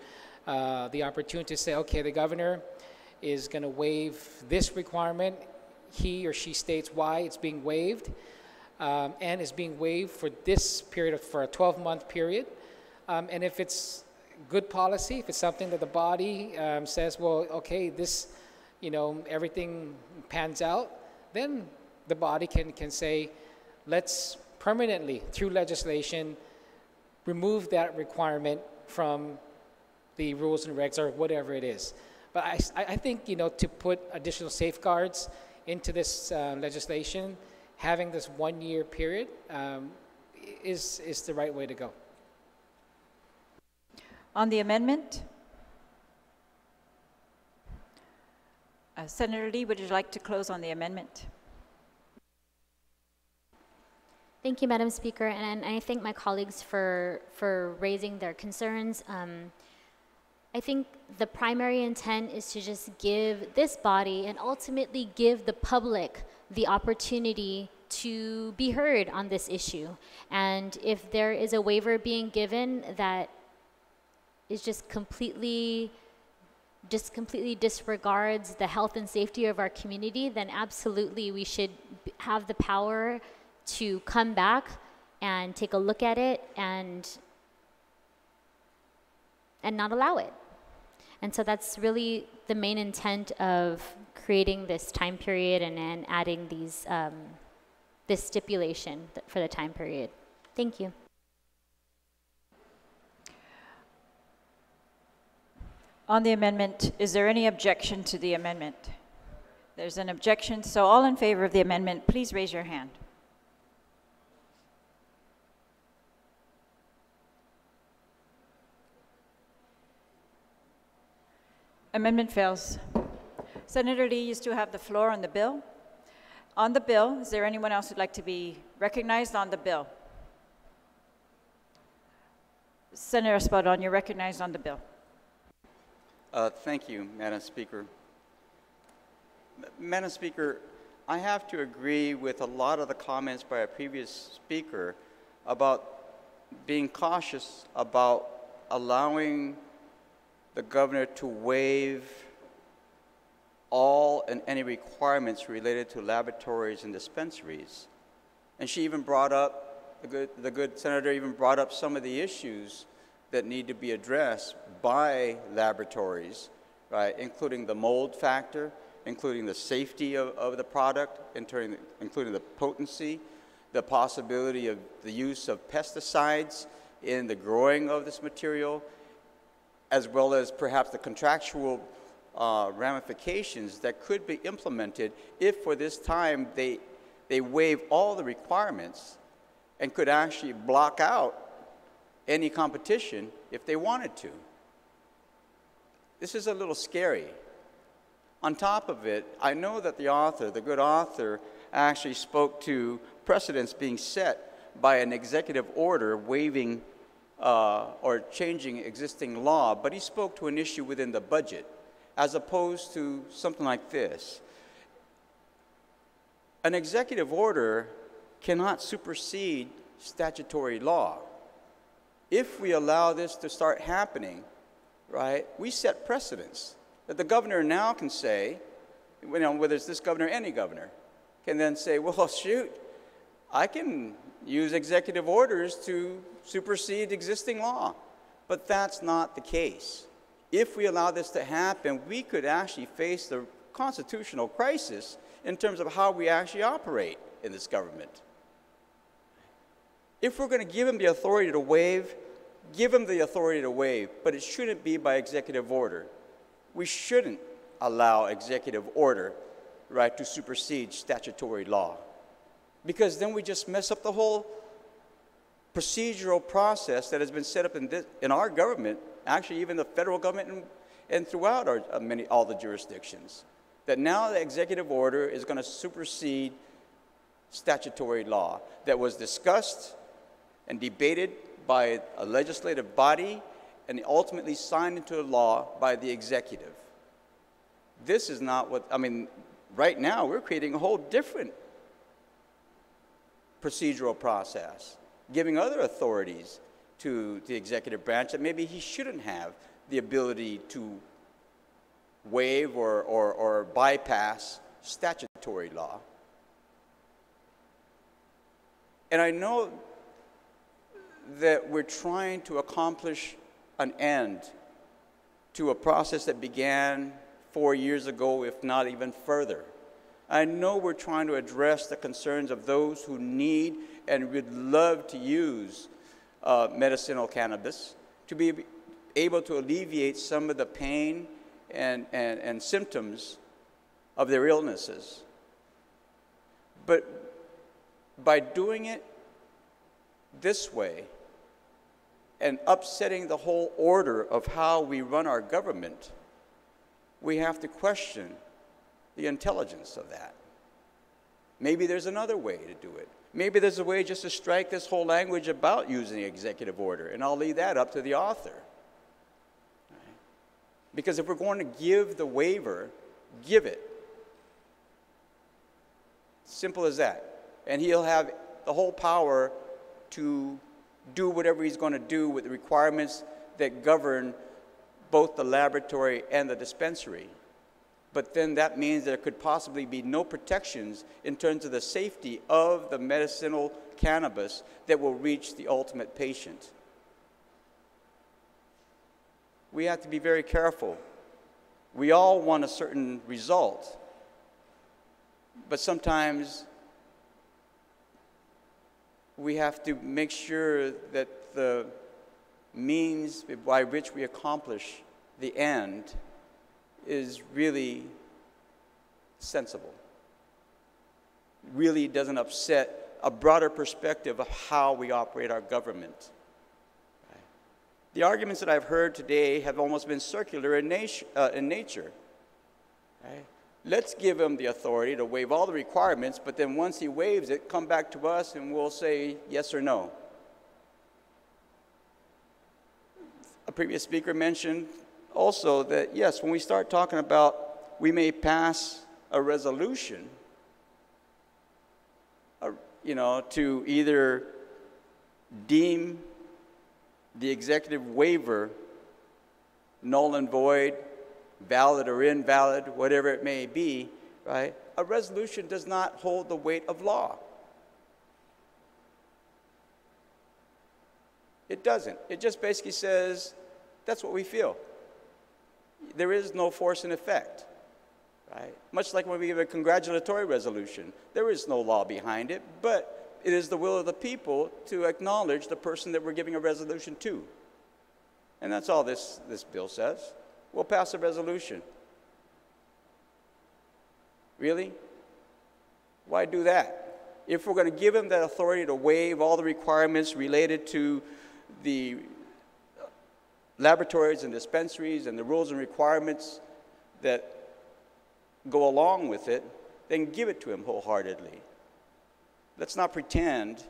the opportunity to say, okay, the governor is going to waive this requirement. He or she states why it's being waived, and it's being waived for this period, for a 12-month period. And if it's good policy, if it's something that the body says, well, okay, this, everything pans out, then the body can say, let's permanently, through legislation, remove that requirement from the rules and regs or whatever it is. But I think, to put additional safeguards into this legislation, having this 1 year period is the right way to go. On the amendment, Senator Lee, would you like to close on the amendment? Thank you, Madam Speaker, and I thank my colleagues for raising their concerns. I think the primary intent is to just give this body and ultimately give the public the opportunity to be heard on this issue. And if there is a waiver being given that is just completely disregards the health and safety of our community, then absolutely we should have the power to come back and take a look at it and and not allow it. And so that's really the main intent of creating this time period and adding these, this stipulation for the time period. Thank you. On the amendment, is there any objection to the amendment? There's an objection, so all in favor of the amendment, please raise your hand. Amendment fails. Senator Lee, you still have the floor on the bill. On the bill, is there anyone else who'd like to be recognized on the bill? Senator Espadon, you're recognized on the bill. Thank you, Madam Speaker. Madam Speaker, I have to agree with a lot of the comments by a previous speaker about being cautious about allowing the governor to waive all and any requirements related to laboratories and dispensaries. And she even brought up, the good senator even brought up some of the issues that need to be addressed by laboratories, right, including the mold factor, including the safety of the product, including the potency, the possibility of the use of pesticides in the growing of this material, as well as perhaps the contractual ramifications that could be implemented if for this time they waive all the requirements and could actually block out any competition if they wanted to. This is a little scary. On top of it, I know that the author, the good author, actually spoke to precedents being set by an executive order waiving or changing existing law, but he spoke to an issue within the budget, as opposed to something like this. An executive order cannot supersede statutory law. If we allow this to start happening, right, we set precedents that the governor now can say, you know, whether it's this governor or any governor, can then say, well, shoot, I can use executive orders to supersede existing law. But that's not the case. If we allow this to happen, we could actually face the constitutional crisis in terms of how we actually operate in this government. If we're going to give him the authority to waive, give him the authority to waive, but it shouldn't be by executive order. We shouldn't allow executive order, right, to supersede statutory law, because then we just mess up the whole procedural process that has been set up in our government, actually even the federal government and throughout all the jurisdictions, that now the executive order is going to supersede statutory law that was discussed and debated by a legislative body and ultimately signed into law by the executive. This is not what, I mean, right now we're creating a whole different procedural process, giving other authorities to the executive branch that maybe he shouldn't have the ability to waive or bypass statutory law. And I know that we're trying to accomplish an end to a process that began 4 years ago, if not even further. I know we're trying to address the concerns of those who need and would love to use medicinal cannabis to be able to alleviate some of the pain and symptoms of their illnesses. But by doing it this way and upsetting the whole order of how we run our government, we have to question the intelligence of that. Maybe there's another way to do it. Maybe there's a way just to strike this whole language about using executive order, and I'll leave that up to the author. Right? Because if we're going to give the waiver, give it. Simple as that. And he'll have the whole power to do whatever he's going to do with the requirements that govern both the laboratory and the dispensary. But then that means there could possibly be no protections in terms of the safety of the medicinal cannabis that will reach the ultimate patient. we have to be very careful. We all want a certain result, but sometimes we have to make sure that the means by which we accomplish the end is really sensible, really doesn't upset a broader perspective of how we operate our government. The arguments that I've heard today have almost been circular in nature. Right? Let's give him the authority to waive all the requirements, but then once he waives it, come back to us and we'll say yes or no. A previous speaker mentioned also that, yes, when we start talking about we may pass a resolution, to either deem the executive waiver null and void, valid or invalid, whatever it may be, right? A resolution does not hold the weight of law. It doesn't. It just basically says, that's what we feel. There is no force and effect, right? Much like when we give a congratulatory resolution, there is no law behind it, but it is the will of the people to acknowledge the person that we're giving a resolution to. And that's all this bill says. We'll pass a resolution. Really? Why do that? If we're going to give them that authority to waive all the requirements related to the laboratories and dispensaries and the rules and requirements that go along with it, then give it to him wholeheartedly. Let's not pretend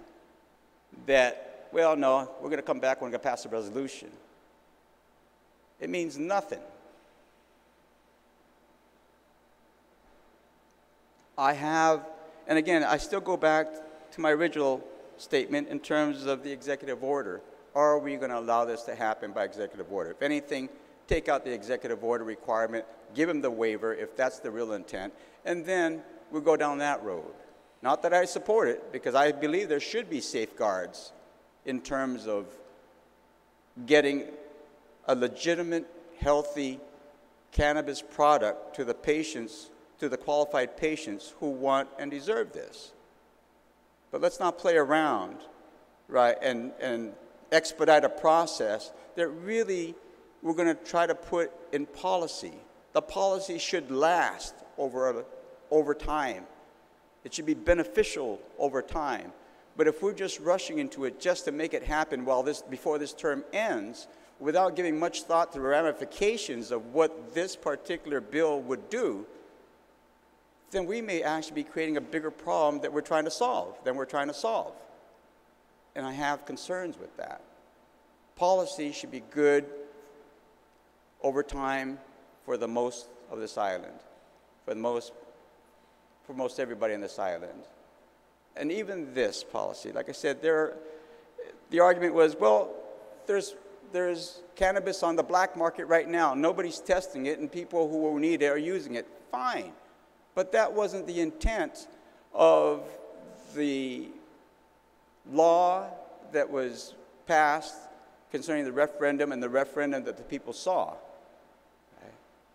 that, well, no, we're going to come back when we're going to pass a resolution. It means nothing. And again, I still go back to my original statement in terms of the executive order. Are we going to allow this to happen by executive order? If anything, take out the executive order requirement, give him the waiver if that's the real intent, and then we'll go down that road. Not that I support it, because I believe there should be safeguards in terms of getting a legitimate, healthy cannabis product to the patients, to the qualified patients who want and deserve this. But let's not play around, right, and expedite a process that really we're going to try to put in policy. The policy should last over time. It should be beneficial over time. But if we're just rushing into it just to make it happen before this term ends, without giving much thought to the ramifications of what this particular bill would do, then we may actually be creating a bigger problem that we're trying to solve. And I have concerns with that. Policy should be good over time for the most of this island, for most everybody in this island. And even this policy, like I said, the argument was, well, there's cannabis on the black market right now. Nobody's testing it, and people who will need it are using it. Fine. But that wasn't the intent of the law that was passed concerning the referendum and the referendum that the people saw. Okay.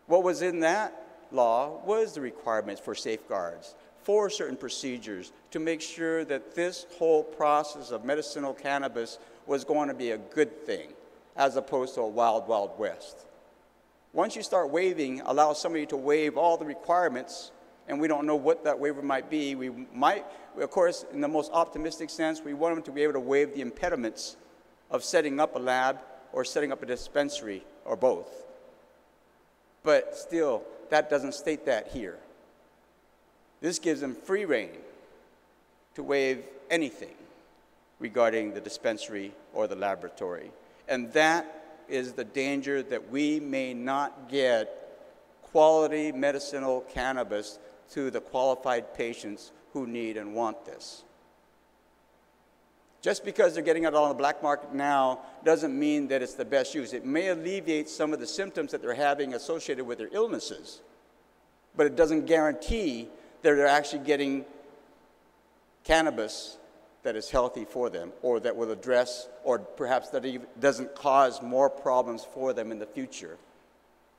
What was in that law was the requirements for safeguards, for certain procedures, to make sure that this whole process of medicinal cannabis was going to be a good thing, as opposed to a wild, wild west. Once you start allow somebody to waive all the requirements, and we don't know what that waiver might be, of course, in the most optimistic sense, we want them to be able to waive the impediments of setting up a lab or setting up a dispensary or both. But still, that doesn't state that here. This gives them free rein to waive anything regarding the dispensary or the laboratory. And that is the danger, that we may not get quality medicinal cannabis to the qualified patients who need and want this. Just because they're getting it on the black market now doesn't mean that it's the best use. It may alleviate some of the symptoms that they're having associated with their illnesses, but it doesn't guarantee that they're actually getting cannabis that is healthy for them, or that will address, or perhaps that even doesn't cause more problems for them in the future.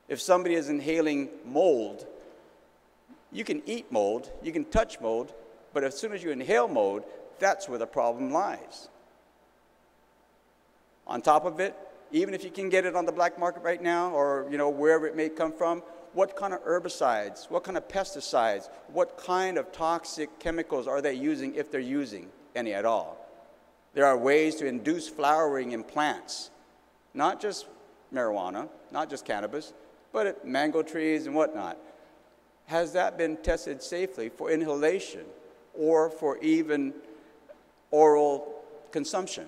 If somebody is inhaling mold, you can eat mold, you can touch mold, but as soon as you inhale mold, that's where the problem lies. On top of it, even if you can get it on the black market right now, or wherever it may come from, what kind of herbicides, what kind of pesticides, what kind of toxic chemicals are they using, if they're using any at all? There are ways to induce flowering in plants, not just marijuana, not just cannabis, but mango trees and whatnot. Has that been tested safely for inhalation or for even oral consumption?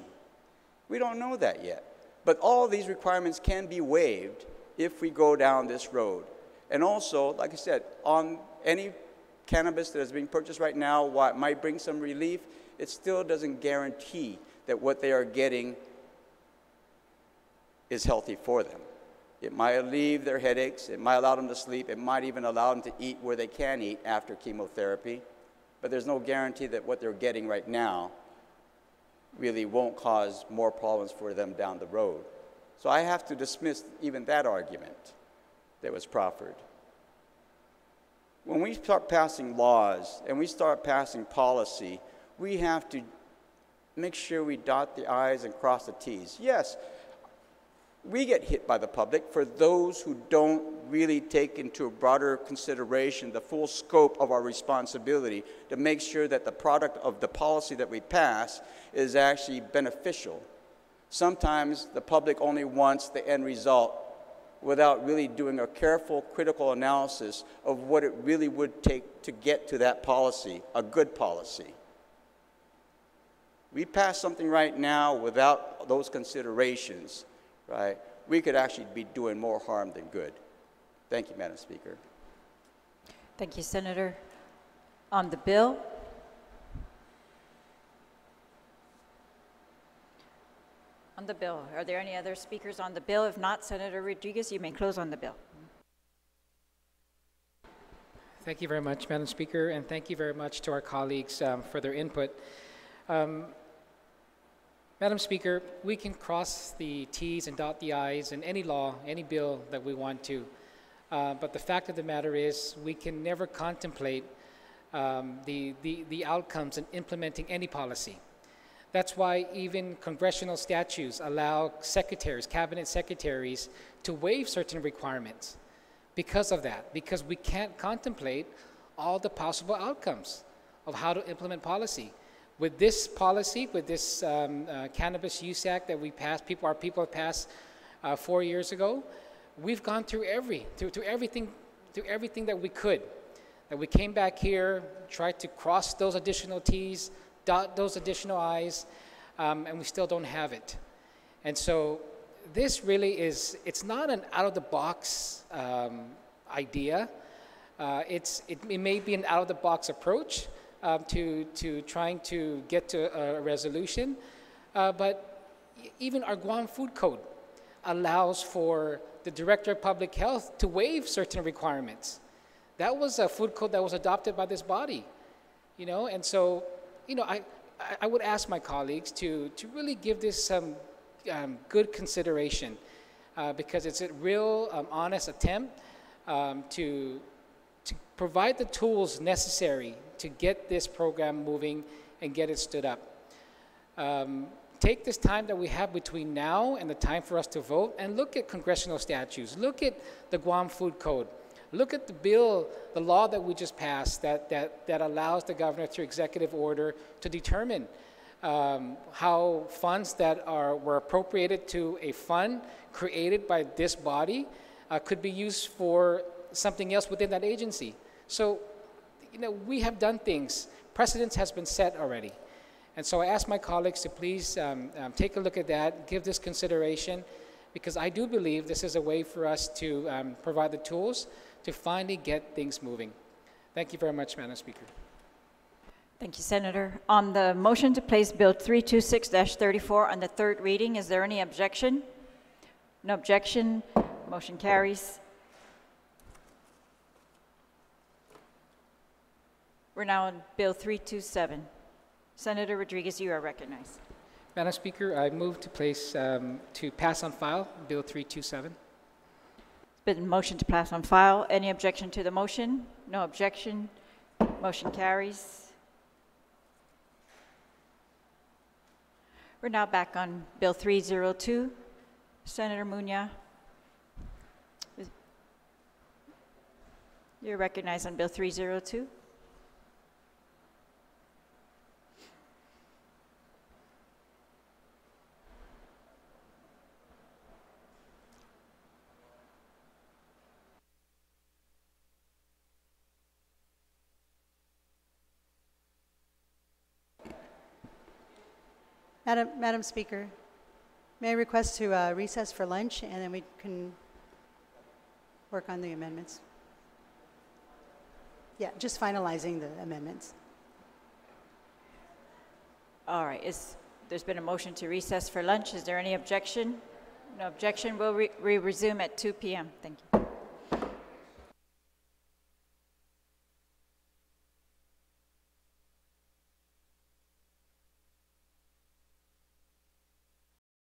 We don't know that yet. But all these requirements can be waived if we go down this road. And also, like I said, on any cannabis that is being purchased right now, while it might bring some relief, it still doesn't guarantee that what they are getting is healthy for them. It might alleviate their headaches, it might allow them to sleep, it might even allow them to eat where they can eat after chemotherapy, but there's no guarantee that what they're getting right now really won't cause more problems for them down the road. So I have to dismiss even that argument that was proffered. When we start passing laws and we start passing policy, we have to make sure we dot the I's and cross the T's. Yes, we get hit by the public for those who don't really take into a broader consideration the full scope of our responsibility to make sure that the product of the policy that we pass is actually beneficial. Sometimes the public only wants the end result without really doing a careful, critical analysis of what it really would take to get to that policy, a good policy. We pass something right now without those considerations, right? We could actually be doing more harm than good. Thank you, Madam Speaker. Thank you, Senator. On the bill, are there any other speakers on the bill? If not, Senator Rodriguez, you may close on the bill. Thank you very much, Madam Speaker, and thank you very much to our colleagues for their input. Madam Speaker, we can cross the T's and dot the I's in any law, any bill that we want to. But the fact of the matter is we can never contemplate the outcomes in implementing any policy. That's why even congressional statutes allow secretaries, cabinet secretaries, to waive certain requirements because of that, because we can't contemplate all the possible outcomes of how to implement policy. With this policy, with this Cannabis Use Act that we passed, our people have passed 4 years ago, we've gone through everything that we could. That we came back here, tried to cross those additional T's, dot those additional I's, and we still don't have it. And so this really is, it's not an out-of-the-box idea. It may be an out-of-the-box approach to trying to get to a resolution, but even our Guam Food Code allows for the Director of Public Health to waive certain requirements. That was a food code that was adopted by this body, and so, I would ask my colleagues to really give this some good consideration because it's a real honest attempt to provide the tools necessary to get this program moving and get it stood up. Take this time that we have between now and the time for us to vote and look at congressional statutes, look at the Guam Food Code, look at the bill, the law that we just passed that allows the governor through executive order to determine how funds that were appropriated to a fund created by this body could be used for something else within that agency. So, we have done things. Precedence has been set already. And so I ask my colleagues to please take a look at that, give this consideration, because I do believe this is a way for us to provide the tools to finally get things moving. Thank you very much, Madam Speaker. Thank you, Senator. On the motion to place Bill 326-34 on the third reading, is there any objection? No objection. Motion carries. We're now on Bill 327. Senator Rodriguez, you are recognized. Madam Speaker, I move to place, to pass on file Bill 327. Been motion to pass on file. Any objection to the motion? No objection. Motion carries. We're now back on Bill 302. Senator Muñoz, you're recognized on Bill 302. Madam Speaker, may I request to recess for lunch, and then we can work on the amendments? Yeah, just finalizing the amendments. All right, there's been a motion to recess for lunch. Is there any objection? No objection. We'll resume at 2 p.m. Thank you.